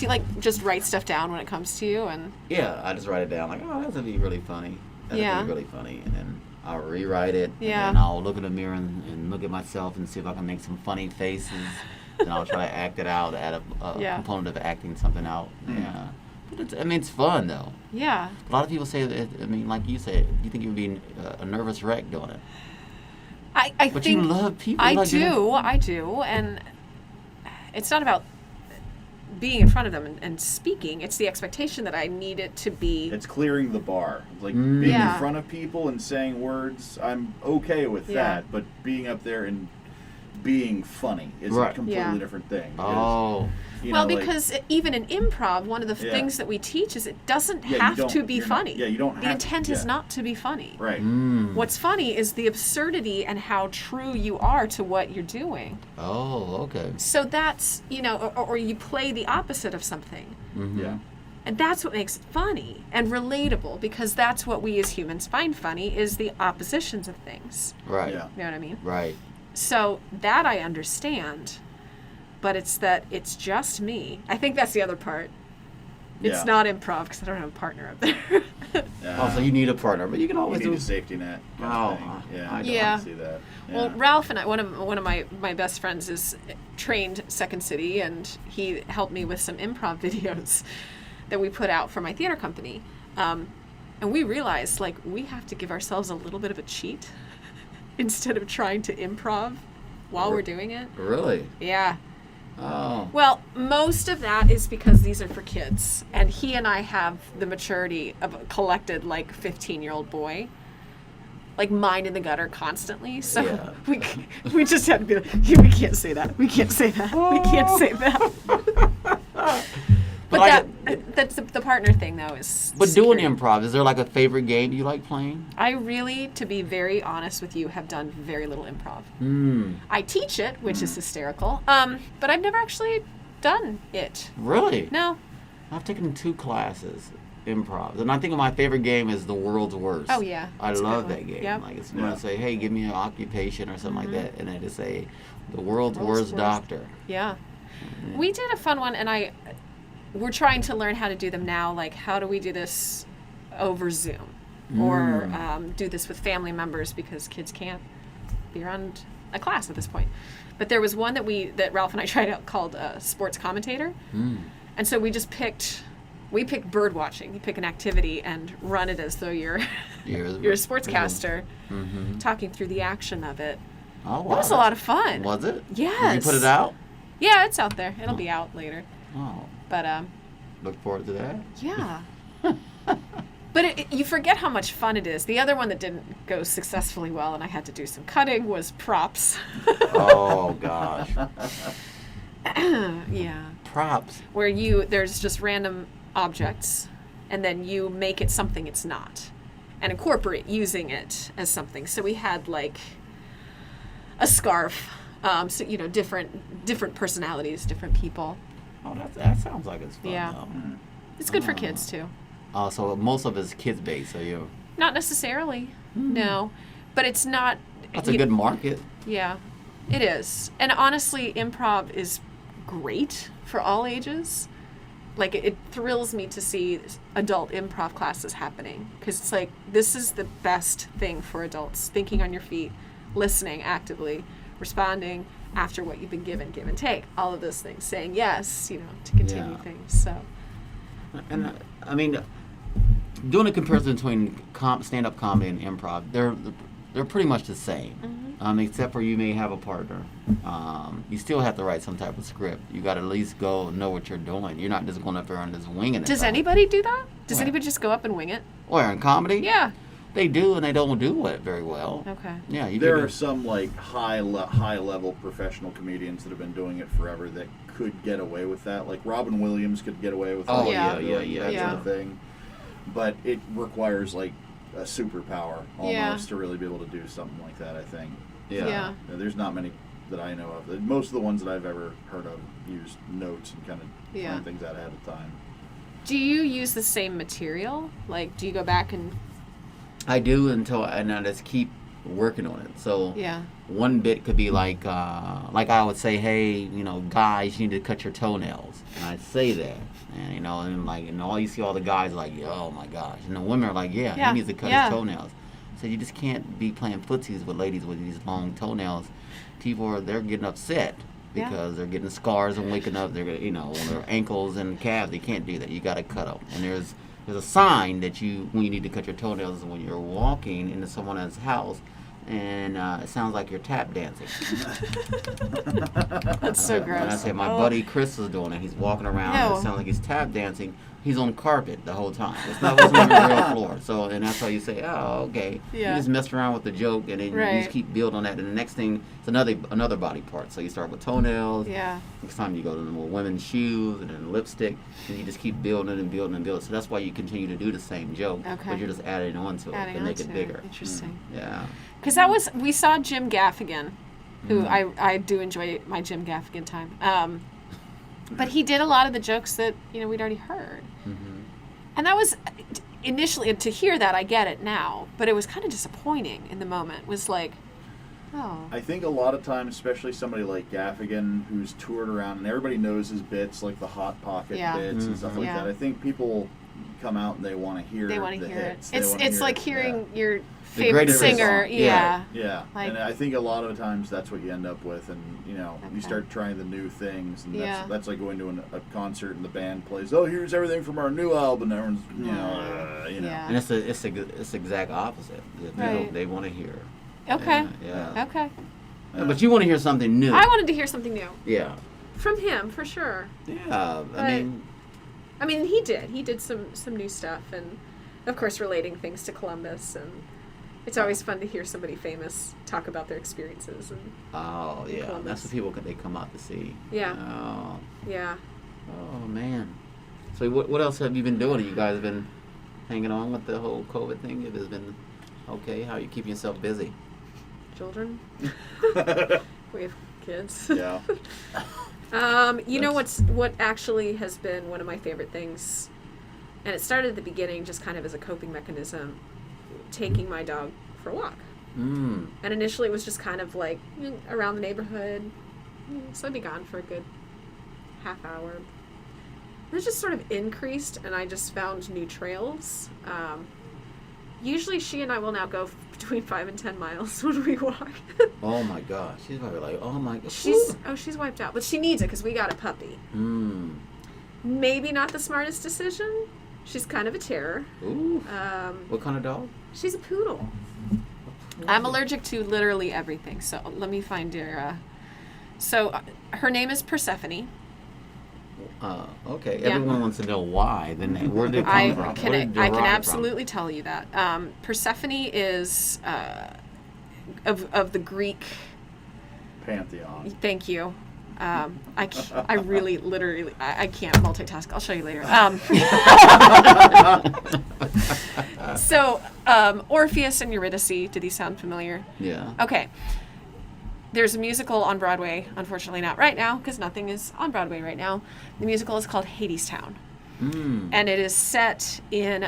like just write stuff down when it comes to you? And yeah, I just write it down like, oh, that'll be really funny. That'll be really funny. And then I'll rewrite it. Yeah. And then I'll look in the mirror and look at myself and see if I can make some funny faces. Then I'll try to act it out, add a component of acting something out. Yeah. But it's fun, though. Yeah. A lot of people say that, like you said, you think you would be a nervous wreck doing it. I But think you love people. I like do. And it's not about being in front of them and speaking. It's the expectation that I need it to be. It's clearing the bar. Like being Yeah. in front of people and saying words, I'm okay with that. But being up there and being funny is a completely different thing. Oh. Because even in improv, one of the things that we teach is it doesn't have to be funny. You don't have The intent is not to be funny. Right. What's funny is the absurdity and how true you are to what you're doing. Oh, okay. So that's, or you play the opposite of something. Mm-hmm. Yeah. And that's what makes it funny and relatable, because that's what we as humans find funny, is the oppositions of things. Right. Yeah. You know what I mean? Right. So that I understand, but it's just me. I think that's the other part. It's not improv because I don't have a partner up there. So you need a partner, but you can always you do need a safety net. Kind of thing. Yeah. I Yeah. see that. Yeah. Well, Ralph and I, one of my best friends is trained Second City, and he helped me with some improv videos that we put out for my theater company. And we realized, we have to give ourselves a little bit of a cheat instead of trying to improv while we're doing it. Really? Yeah. Oh. Well, most of that is because these are for kids, and he and I have the maturity of a collected 15-year-old boy, mind in the gutter constantly. So we just had to be like, we can't say that. We can't say that. We can't say that. But that's the partner thing, though, is. But doing improv, is there a favorite game you like playing? I really, to be very honest with you, have done very little improv. I teach it, which is hysterical. But I've never actually done it. Really? No. I've taken 2 classes, improv, and I think my favorite game is The World's Worst. Oh yeah. I That's a love good that one. game. Yep. It's when I say, hey, give me an occupation or something like that, and then just say, The World's Worst Doctor. Yeah. We did a fun one, and we're trying to learn how to do them now. How do we do this over Zoom? Or do this with family members, because kids can't be around a class at this point. But there was one that Ralph and I tried out called Sports Commentator. And so we picked bird watching. You pick an activity and run it as though you're a sportscaster, talking through the action of it. Oh, wow. That was a lot of fun. Was it? Yes. Did you put it out? Yeah, it's out there. It'll be out later. Oh. But look forward to that. yeah. But you forget how much fun it is. The other one that didn't go successfully well, and I had to do some cutting, was props. Oh gosh. Yeah. Props. Where there's just random objects, and then you make it something it's not, and incorporate using it as something. So we had a scarf. So different personalities, different people. Oh, that sounds like it's fun. Yeah. Though. It's good for kids too. So most of it's kids based. So you. Not necessarily. No, but it's not. That's a good market. Yeah, it is. And honestly, improv is great for all ages. It thrills me to see adult improv classes happening, because it's this is the best thing for adults: thinking on your feet, listening actively, responding after what you've been given, give and take, all of those things, saying yes, to continue things. So. And I mean, doing a comparison between stand-up comedy and improv, they're pretty much the same, except for you may have a partner. You still have to write some type of script. You got to at least go know what you're doing. You're not just going up there and just winging it. Does anybody do that? Does anybody just go up and wing it? Or in comedy? Yeah. They do, and they don't do it very well. Okay. Yeah, there are some high level professional comedians that have been doing it forever that could get away with that. Robin Williams could get away with that sort of thing. But it requires a superpower almost to really be able to do something like that, I think. Yeah. There's not many that I know of. Most of the ones that I've ever heard of use notes and kind of plan things out ahead of time. Do you use the same material? Do you go back and... I do, and I just keep working on it. So Yeah. one bit could be like I would say, hey, you know, guys, you need to cut your toenails, and I'd say that, and you know, and like, and all you see all the guys like, oh my gosh, and the women are like, yeah, Yeah. he needs to cut Yeah. his toenails. So you just can't be playing footsies with ladies with these long toenails. They're getting upset Yeah. because they're getting scars and waking up. They're, you know, on their ankles and calves. They can't do that. You got to cut them. And there's a sign that when you need to cut your toenails is when you're walking into someone else's house, and it sounds like you're tap dancing. That's so And I gross. said, my buddy Chris is doing it. He's walking around and No. it sounds like he's tap dancing. He's on carpet the whole time. It's not wasn't on the real floor. So, and that's how you say, oh, okay. Yeah. You just messed around with the joke, and then you Right. just keep building on that. And the next thing, it's another body part. So you start with toenails. Yeah. Next time you go to the more women's shoes and then lipstick, and you just keep building and building and building. So that's why you continue to do the same joke, Okay. but you're just adding on to it Adding to on make to it bigger. Interesting. Yeah. Because we saw Jim Gaffigan, who I do enjoy my Jim Gaffigan time. But he did a lot of the jokes that, you know, we'd already heard. And that was, initially, to hear that, I get it now, but it was kind of disappointing in the moment. It was like, oh. I think a lot of times, especially somebody like Gaffigan, who's toured around and everybody knows his bits, like the Hot Pocket Yeah. bits and stuff like Yeah. that. I think people come out and they want to hear They want to the hear it. hits. They It's wanna it's hear like it. hearing your The favorite greatest singer. song. Yeah. Yeah, Like- and I think a lot of times that's what you end up with, and you know, Okay. you start trying the new things, and Yeah. that's like going to a concert and the band plays, oh, here's everything from our new album, and everyone's, you know. Yeah. And it's the exact opposite. Right. They want to hear. Okay. Yeah. Okay. Yeah, but you want to hear something new. I wanted to hear something new Yeah. from him, for sure. Yeah. But- I mean, he did some new stuff, and of course relating things to Columbus, and it's always fun to hear somebody famous talk about their experiences. And Oh yeah, Columbus. that's what people they come out to see. Yeah. Oh, yeah, oh man. So what else have you been doing? You guys have been hanging on with the whole COVID thing? It has been okay. How are you keeping yourself busy? children. We have kids. Yeah. You know what actually has been one of my favorite things, and it started at the beginning just kind of as a coping mechanism, taking my dog for a walk. Mm. And initially it was just kind of like around the neighborhood, so I'd be gone for a good half hour. And it just sort of increased, and I just found new trails. Usually she and I will now go between 5 and 10 miles when we walk. Oh my gosh, she's probably like, oh my gosh. She's wiped out, but she needs it because we got a puppy. Mm. Maybe not the smartest decision. She's kind of a terror. Ooh. What kind of dog? She's a poodle. I'm allergic to literally everything. So let me find her. Her name is Persephone. Okay. Yeah. Everyone wants to know why. Then where did it come from? Where did it I can derive absolutely tell you that. Persephone is of the Greek. Pantheon. Thank you. I really, literally, I can't multitask. I'll show you later. So, Orpheus and Eurydice, do these sound familiar? Yeah. Okay. There's a musical on Broadway, unfortunately not right now, because nothing is on Broadway right now. The musical is called Hadestown. Mm. And it is set in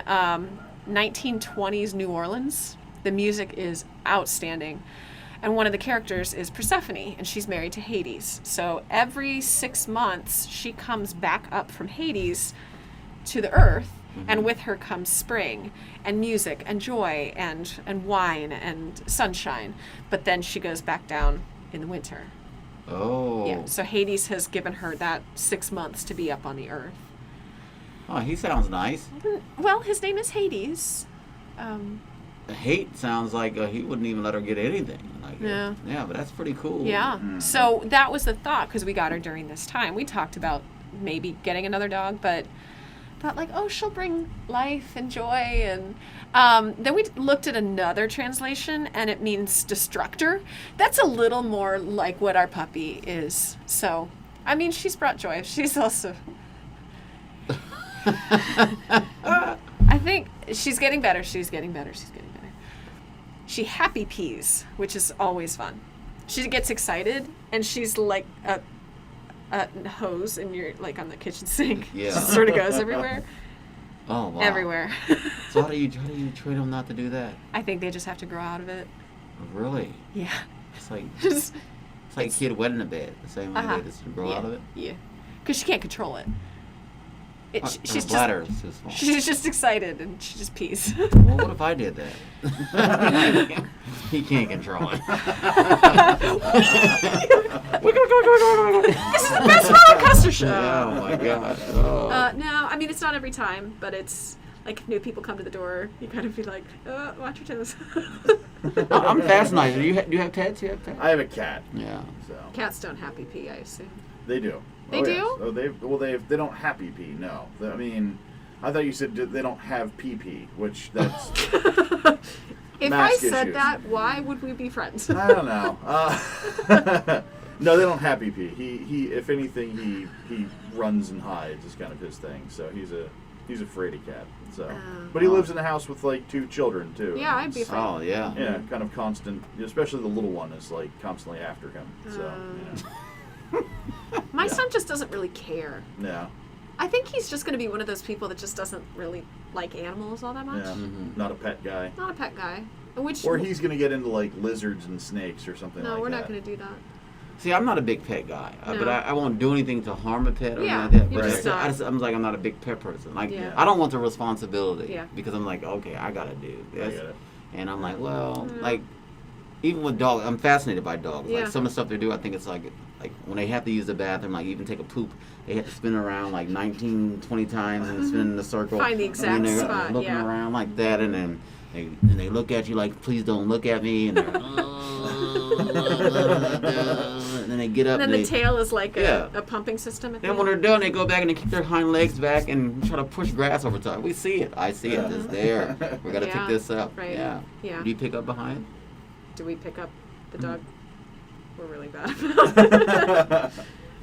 1920s New Orleans. The music is outstanding. And one of the characters is Persephone, and she's married to Hades. So every 6 months, she comes back up from Hades to the earth, and with her comes spring, and music, and joy, and wine, and sunshine. But then she goes back down in the winter. Oh. Yeah, so Hades has given her that 6 months to be up on the earth. Oh, he sounds nice. Well, his name is Hades. The hate sounds like he wouldn't even let her get anything. Like, Yeah. Yeah, but that's pretty cool. Yeah. So that was the thought, because we got her during this time. We talked about maybe getting another dog, but thought like, oh, she'll bring life and joy. And then we looked at another translation, and it means destructor. That's a little more like what our puppy is. So, I mean, she's brought joy. She's also... I think she's getting better. She's getting better. She happy peas, which is always fun. She gets excited, and she's like a hose in your, like, on the kitchen sink. Yeah. She sort of goes everywhere. Oh, wow. Everywhere. So how do you train them not to do that? I think they just have to grow out of it. Really? Yeah. It's like Just, it's like a kid wet in the bed. The same way they just grow yeah. out of it. Yeah. Because she can't control it. She's bladder is too small. She's just excited and she just pees. Well, what if I did that? He can't control it. This is the best roller coaster show. Oh my gosh. Oh. No, I mean it's not every time, but it's like if new people come to the door, you kind of be like, watch your toes. I'm fascinated. Do you have pets? You have pets? I have a cat. Yeah. So Cats don't happy pee, I assume. they do. They do? Yes. Oh, they don't happy pee. No, I mean, I thought you said they don't have pee pee, which that's. If mask I said issues. that, why would we be friends? I don't know. No, they don't happy pee. He if anything, he runs and hides is kind of his thing. So he's a fraidy cat. So, but he lives in a house with like 2 children too. Yeah, I'd be afraid. Oh yeah. Yeah, kind of constant. Especially the little one is like constantly after him. So My son just doesn't really care. yeah, I think he's just going to be one of those people that just doesn't really like animals all that much. yeah, not a pet guy. Not a pet guy. Which Or he's gonna get into like lizards and snakes or something no, like that. we're not going to do that. See, I'm not a big pet guy, but No. I won't do anything to harm a pet or Yeah, anything like that. you're But just not. I'm like, I'm not a big pet person. Like, Yeah. I don't want the responsibility. Yeah. Because I'm like, okay, I gotta do I this. get it. And I'm like, well, like, even with dogs, I'm fascinated by dogs. Yeah. Like, some of the stuff they do, I think it's like when they have to use the bathroom, like even take a poop, they have to spin around like 19, 20 times and spin in a circle. Find the And exact then they're spot, looking yeah. around like that, and then they look at you like, please don't look at me, and they're and then they get up. And then and the tail is like Yeah. a pumping system. At the then when end. they're done, they go back and they kick their hind legs back and try to push grass over top. We see it. I see it. It's there. We got to Yeah. pick this up. Right. Yeah. Yeah. Do you pick up behind? Do we pick up the Mm-hmm. dog? We're really bad.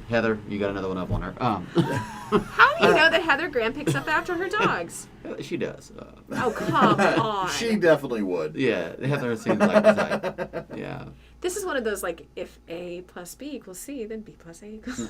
Heather, you got another one up on her. How do you know that Heather Graham picks up after her dogs? She does. Oh, come on. She definitely would. Yeah, Heather seems like the type. Yeah. This is one of those, like, if A plus B equals C, then B plus A equals...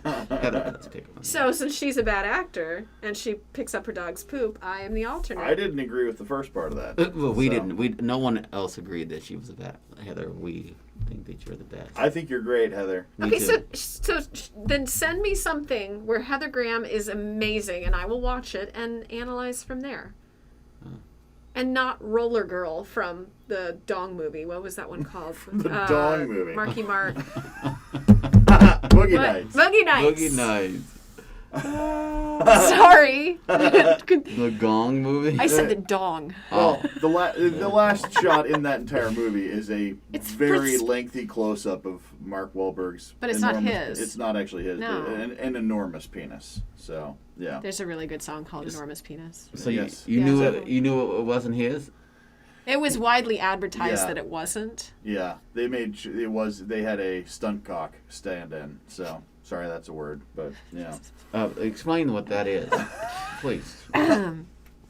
Heather does pick up. So, since she's a bad actor, and she picks up her dog's poop, I am the alternate. I didn't agree with the first part of that. Well, we So, didn't. No one else agreed that she was a bad. Heather, we think that you're the best. I think you're great, Heather. Me Okay, too. so then send me something where Heather Graham is amazing, and I will watch it and analyze from there. And not Roller Girl from the Dong movie. What was that one called? The Dong movie. Marky Mark. Boogie What? Nights. Boogie Nights. Boogie Nights. Sorry. The Gong movie. I said the Dong. Oh. Well, the last shot in that entire movie is a It's very Fritz- lengthy close up of Mark Wahlberg's. But it's not enormous- his. It's not actually his. No. But an enormous penis. So yeah. There's a really good song called Enormous Penis. So Yes. you Yeah. knew it wasn't his. It was widely advertised Yeah. that it wasn't. Yeah, they made they had a stunt cock stand in. So sorry, that's a word, but yeah. Explain what that is, please.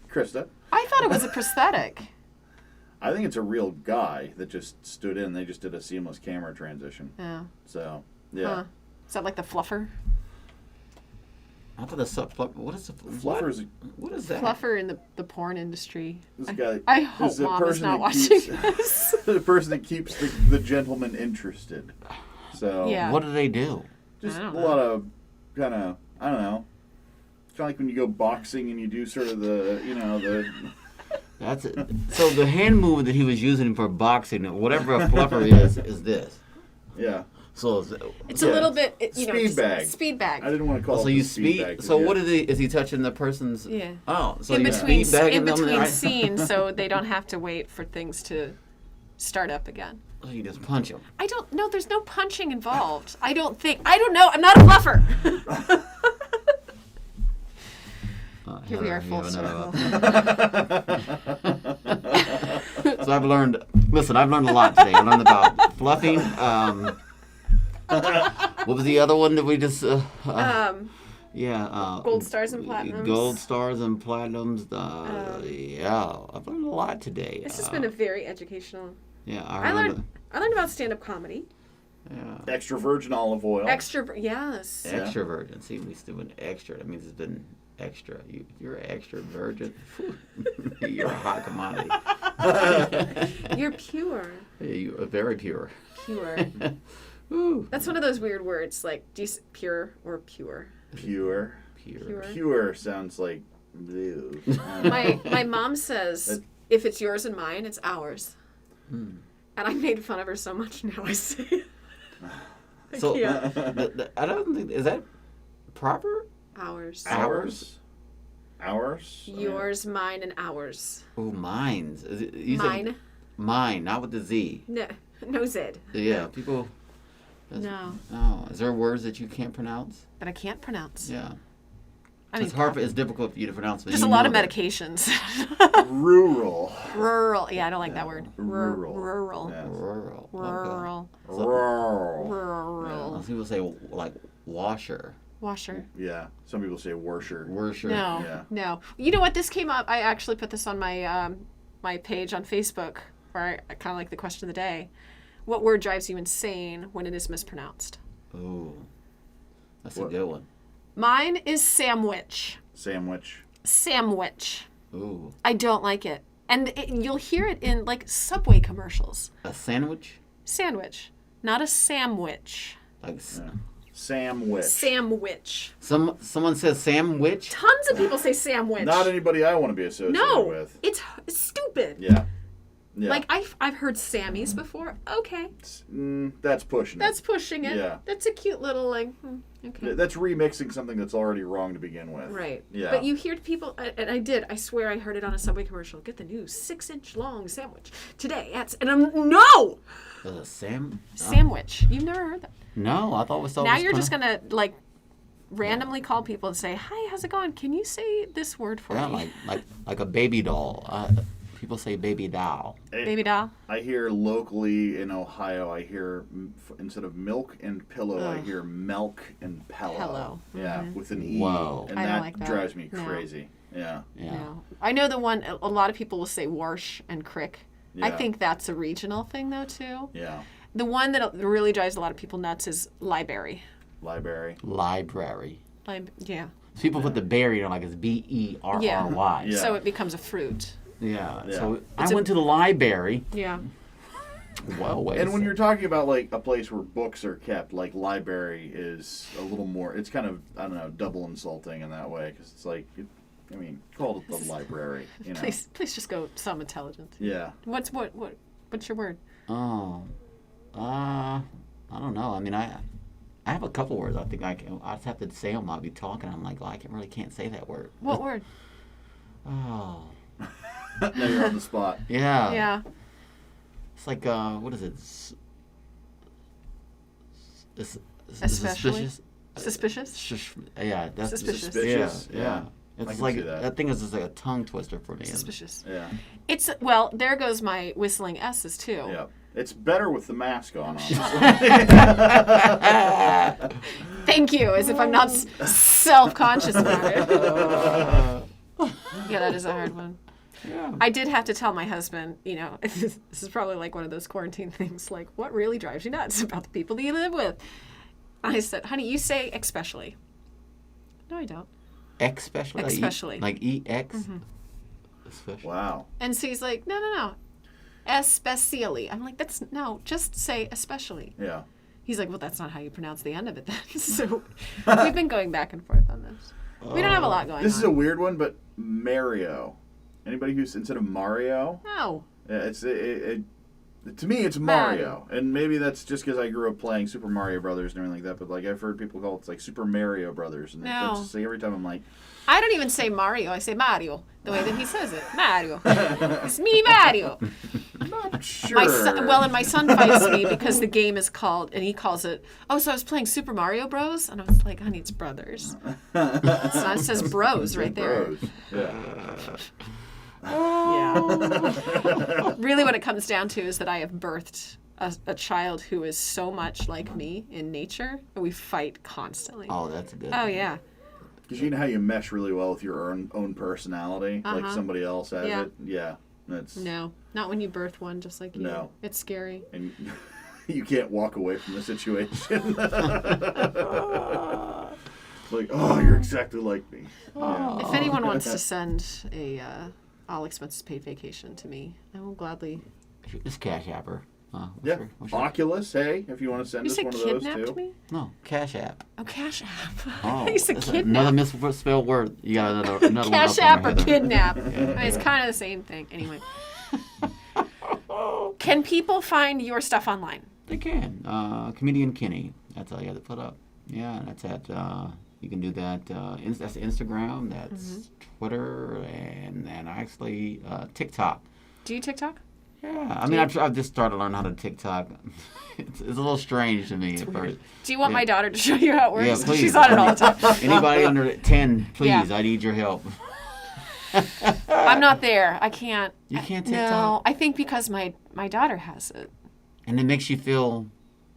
Krista, I thought it was a prosthetic. I think it's a real guy that just stood in. They just did a seamless camera transition. Yeah. So yeah. Huh. Is that like the fluffer? I thought that's what is the Fluffer's What is that? Fluffer in the porn industry. this guy. I hope is the Mom is person not that watching keeps- this. The person that keeps the gentleman interested. So Yeah. What do they do? just I a don't lot of kind of I don't know. Kind of like when you go boxing and you do sort of the That's it. So the hand move that he was using for boxing, whatever a fluffer is this. yeah. So It's Yeah. a little bit, Speed just bag. speed bag. I didn't want to call so it you the speed bag. So yeah. what is he touching the person's? Yeah. Oh, so in you between, speed bagging in them? between Right? scenes, so they don't have to wait for things to start up again. So you just punch him. I don't know. There's no punching involved. I don't know. I'm not a fluffer. Here we are, full circle. So I've learned. Listen, I've learned a lot today. I learned about fluffing. What was the other one that we just? Yeah. Gold stars and platinums. Gold stars and platinums. Yeah, I've learned a lot today. This has been a very educational. Yeah, I learned about stand-up comedy. Yeah. Extra virgin olive oil. Yes. Extra virgin. See, we still been extra. That means it's been extra. You're an extra virgin. You're a hot commodity. You're pure. Yeah, you are very pure. Pure. Ooh. That's one of those weird words, like, do you pure or pure? Pure. Pure. Pure sounds like blue. My mom says, if it's yours and mine, it's ours. Hmm. And I made fun of her so much, now I say it. So, Yeah. I don't think, is that proper? Ours. Ours? Yours, mine, and ours. Oh, mines. Is it, you Mine. Said mine, not with the Z. No Z. Yeah, people. No. Oh, is there words that you can't pronounce? That I can't pronounce. Yeah. I mean, It's hard. It's difficult for you to pronounce. But there's a you lot know of that. medications. Rural. Rural. Yeah, I don't like that word. Rural. Rural. Yeah. Rural. Rural. Okay. Rural. Rural. Some people say like washer, Washer. Yeah. Some people say worsher. worsher. No. Yeah. No. You know what? This came up. I actually put this on my my page on Facebook, where I kind of like the question of the day. What word drives you insane when it is mispronounced? Ooh, that's What? a good one. Mine is sandwich. Sandwich. Sandwich. Ooh, I don't like it. And you'll hear it in like Subway commercials. a sandwich, Sandwich. Not a sandwich. like Yeah. Sandwich. Sandwich. someone says sandwich. Tons of people say sandwich. Not anybody I want to be associated No. with. It's stupid. Yeah. Yeah. Like I've heard Sammy's before. Okay. That's pushing That's it. pushing it. Yeah. That's a cute little like okay. That's remixing something that's already wrong to begin with. Right. Yeah. But you hear people, and I swear I heard it on a Subway commercial. Get the new 6-inch long sandwich today. And I'm no sandwich. You've never heard that. No, I thought it was. Now you're just gonna like randomly call people and say, "Hi, how's it going? Can you say this word for Yeah, me?" like a baby doll. People say baby doll. Baby doll. I hear locally in Ohio, I hear instead of milk and pillow, I Ugh. hear milk and pillow. Pillow. Yeah, with an E. Whoa. And I that don't like that. drives me No. crazy. Yeah. Yeah. No. I know the one. A lot of people will say "warsh" and "crick." I Yeah. think that's a regional thing though too. Yeah. The one that really drives a lot of people nuts is library. Library. Library. Yeah. So people put the berry on like it's BERRY. Yeah. So it becomes a fruit. Yeah. Yeah. So I went to the library. Yeah. Whoa, wait. And when you're talking about like a place where books are kept, like library is a little more. It's kind of, I don't know, double insulting in that way because it's like, call it the library. You know. Please just go some intelligent. Yeah. What's your word? Oh, I don't know. I mean, I have a couple words. I think I just have to say them. I'll be talking. I'm like, well, I can't say that word. What word? Oh, Now you're on the spot. yeah. Yeah. It's like what is it? Especially? Suspicious. Suspicious? Yeah, that's Suspicious. Suspicious. Yeah. Yeah. I It's can like see that. that thing is just like a tongue twister for me. Suspicious. Yeah. It's well, there goes my whistling S's too. Yeah. It's better with the mask on, honestly. Thank you, as if I'm not self-conscious about it. Yeah, that is a hard one. Yeah. I did have to tell my husband, this is probably like one of those quarantine things, like, what really drives you nuts about the people that you live with? I said, honey, you say especially. No, I don't. Especially. Especially. Like EX. Especially. Wow. And so he's like, no. Especially. I'm like, no, just say especially. Yeah. He's like, well, that's not how you pronounce the end of it then. So we've been going back and forth on this. We don't have a lot going This on. is a weird one, but Mario. Anybody who's instead of Mario? No. It's to me, it's Mario, and maybe that's just because I grew up playing Super Mario Brothers and everything like that. But like I've heard people call it like Super Mario Brothers, and No. that's like every time I'm like, I don't even say Mario. I say Mario. The way that he says it. Mario. It's me, Mario. I'm not sure. My son, and my son fights me because the game is called, and he calls it, so I was playing Super Mario Bros. And I was like, honey, it's brothers. It says bros right there. Bros. Yeah. Yeah. Really what it comes down to is that I have birthed a child who is so much like me in nature, and we fight constantly. Oh, that's good. Oh, yeah. Because you know how you mesh really well with your own personality, like Uh-huh. somebody else has Yeah. it. Yeah. That's No, not when you birth one just like you. No. It's scary. and you can't walk away from the situation. Like, oh, you're exactly like me. If anyone wants to send a all expenses paid vacation to me, I will gladly. Just Cash App her. Yeah. Oculus, hey, if you want to send You us said one of those kidnapped too. me? No, Cash App. Oh, Cash App. Oh, You said that's kidnap. another misspelled word. You got another Cash one App up or on her. kidnap. I mean, it's kind of the same thing. Anyway. Can people find your stuff online? They can. Comedian Kenny. That's all you have to put up. Yeah, that's at. You can do that. That's Instagram. That's Twitter, and then actually TikTok. Do you TikTok? Yeah, I mean, I've just started learning how to TikTok. It's a little strange to me at first. Do you want my daughter to show you how it works? Yeah, please. She's on it all the time. Anybody under 10, please, Yeah. I need your help. I'm not there. I can't. You can't No, TikTok? I think because my daughter has it. And it makes you feel...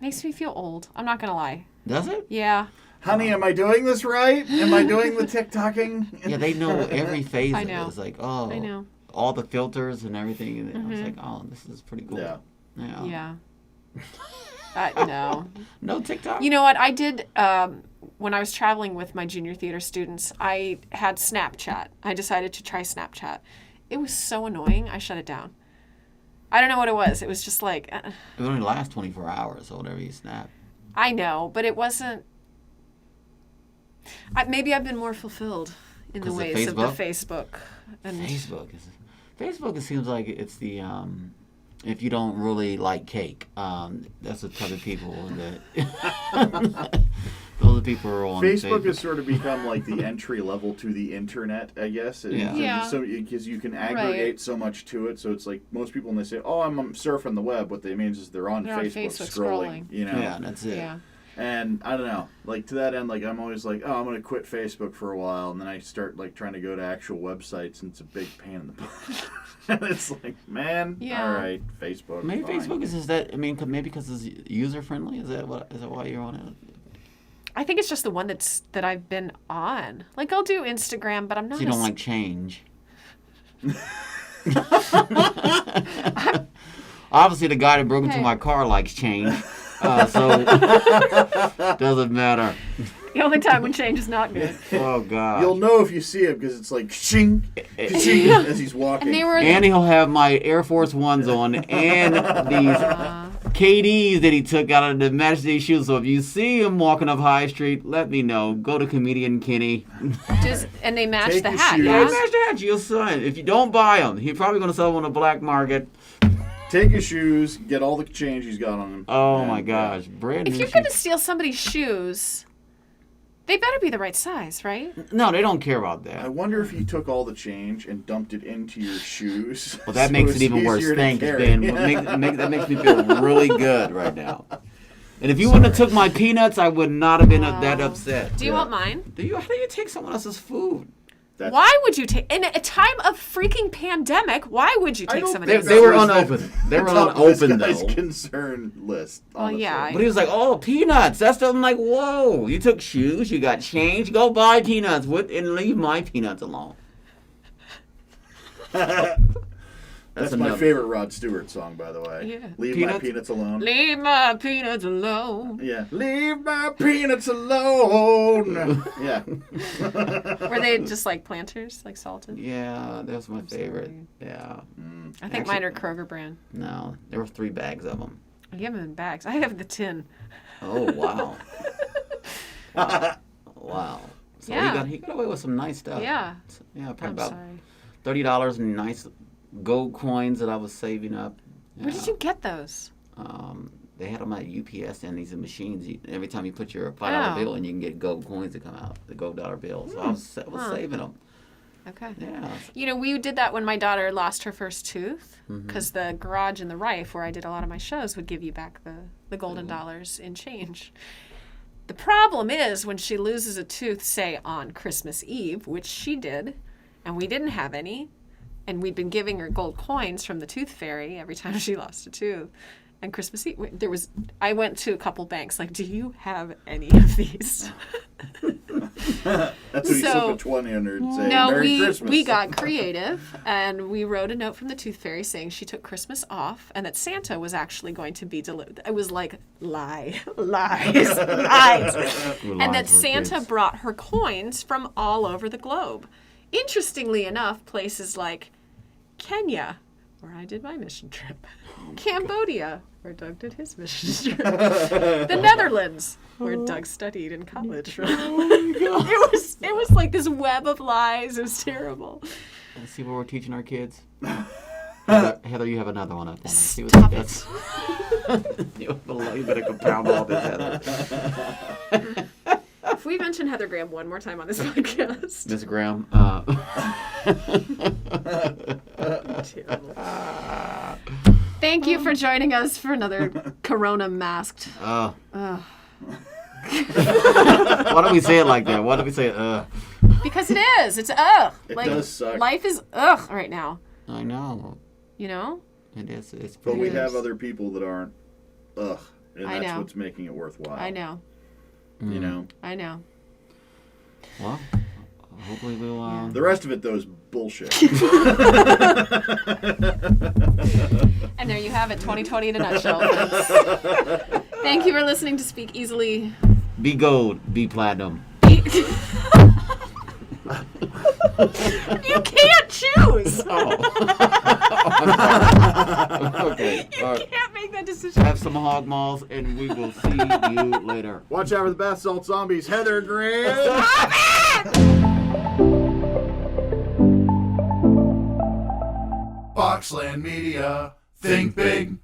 Makes me feel old. I'm not gonna lie. Does it? Yeah. Honey, am I doing this right? Am I doing the TikToking? Yeah, they know every phase I of know. it. It's like, oh, I know. all the filters and everything. And I was like, oh, this is pretty cool. Yeah. Yeah. Yeah. No. No TikTok? You know what? I did, when I was traveling with my junior theater students, I had Snapchat. I decided to try Snapchat. It was so annoying, I shut it down. I don't know what it was. It was just like... It only lasts 24 hours or whatever you snap. I know, but it wasn't... maybe I've been more fulfilled in the 'Cause of ways of the Facebook? Facebook. And Facebook, it seems like it's the... if you don't really like cake, that's the type of people that... Those are the people who are on Facebook has sort of become like the entry level to the internet, I guess. Yeah. Yeah. So because you can aggregate so much to it, so it's like most people when they say, "Oh, I'm surfing the web," what they mean is they're on Facebook scrolling. You know. Yeah, that's it. yeah. And I don't know, like to that end, like I'm always like, oh, I'm gonna quit Facebook for a while, and then I start like trying to go to actual websites, and it's a big pain in the butt. And it's like, man, Yeah. all right, Facebook. Maybe fine. Facebook is just that. I mean, maybe because it's user friendly. Is that why you're on it? I think it's just the one that I've been on. Like I'll do Instagram, but I'm not. So you don't like change. Obviously, the guy that broke into Hey. my car likes change, so doesn't matter. The only time when change is not good. Oh God! You'll know if you see it because it's like shing, shing as he's walking. And they were. And he'll have my Air Force Ones on and these KDs that he took out of the match these shoes. So if you see him walking up High Street, let me know. Go to Comedian Kenny. And they match Take the your hat. shoes. Yeah, Yeah. match that. You'll sign. If you don't buy them, he's probably going to sell them on the black market. Take his shoes, get all the change he's got on him. Oh and, my gosh, brand If new you're shoes. gonna steal somebody's shoes, they better be the right size, right? No, they don't care about I that. wonder if he took all the change and dumped it into your shoes. Well, that so makes it's it even worse. easier to Thanks, carry. Ben. That makes me feel really good right now. And if you wouldn't have took my peanuts, I would not have been that upset. Do you Yeah. want mine? How do you take someone else's food? That's- Why would you take in a time of freaking pandemic? Why would you I take don't somebody think They else's? were that was unopened. They were top of this unopened, guy's though. concern list. Honestly. yeah, But he was like, "Oh, peanuts." That's the, I'm like, "Whoa! You took shoes, you got change. Go buy peanuts. And leave my peanuts alone." That's my favorite Rod Stewart song, by the way. Yeah. Leave my Peanuts? peanuts alone. Leave my peanuts alone. Yeah. Leave my peanuts alone. Yeah. Were they just like planters, like salted? Yeah, that was my favorite. Yeah. I think mine are Kroger brand. No, there were 3 bags of them. You have them in bags. I have the tin. Oh wow. Wow. So Yeah. he got away with some nice stuff. Yeah. Yeah, probably I'm about sorry. $30 in nice gold coins that I was saving up. Where did you get those? They had them at UPS and these machines. Every time you put your $5 Oh. bill in, you can get gold coins that come out, the gold dollar bills. So I was saving them. Okay. Yeah. You know, we did that when my daughter lost her first tooth Mm-hmm. because the garage in the Rife, where I did a lot of my shows, would give you back the golden dollars in change. The problem is when she loses a tooth, say on Christmas Eve, which she did, and we didn't have any, and we'd been giving her gold coins from the tooth fairy every time she lost a tooth. And Christmas Eve, I went to a couple banks, like, do you have any of these? That's what you slip a 20 under and say, No, Merry Christmas. we got creative, and we wrote a note from the Tooth Fairy saying she took Christmas off, and that Santa was actually going to be delivered. It was like lies, and that Santa brought her coins from all over the globe. Interestingly enough, places like Kenya, where I did my mission trip, Cambodia, where Doug did his mission trip, the Netherlands, where Doug studied in college. It was like this web of lies. It was terrible. Let's see what we're teaching our kids. Heather, you have another one up there. See what that's. You better compound all this, Heather. If we mention Heather Graham one more time on this podcast. Miss Graham. Thank you for joining us for another Corona masked. Why don't we say it like that? Why don't we say it? Because it is. It's ugh. It like, does suck. Life is ugh right now. I know. You know? It is. It's But we pretty. have other people that aren't ugh. And I that's know. what's making it worthwhile. I know. You know? I know. Well, hopefully we'll. The rest of it, though, is bullshit. And there you have it, 2020 in a nutshell. Thank you for listening to Speak Easily. Be gold, be platinum. You can't choose. Okay. You can't make that decision. Have some hog malls, and we will see you later. Watch out for the bath salt zombies. Heather Graham. Boxland Media. Think big.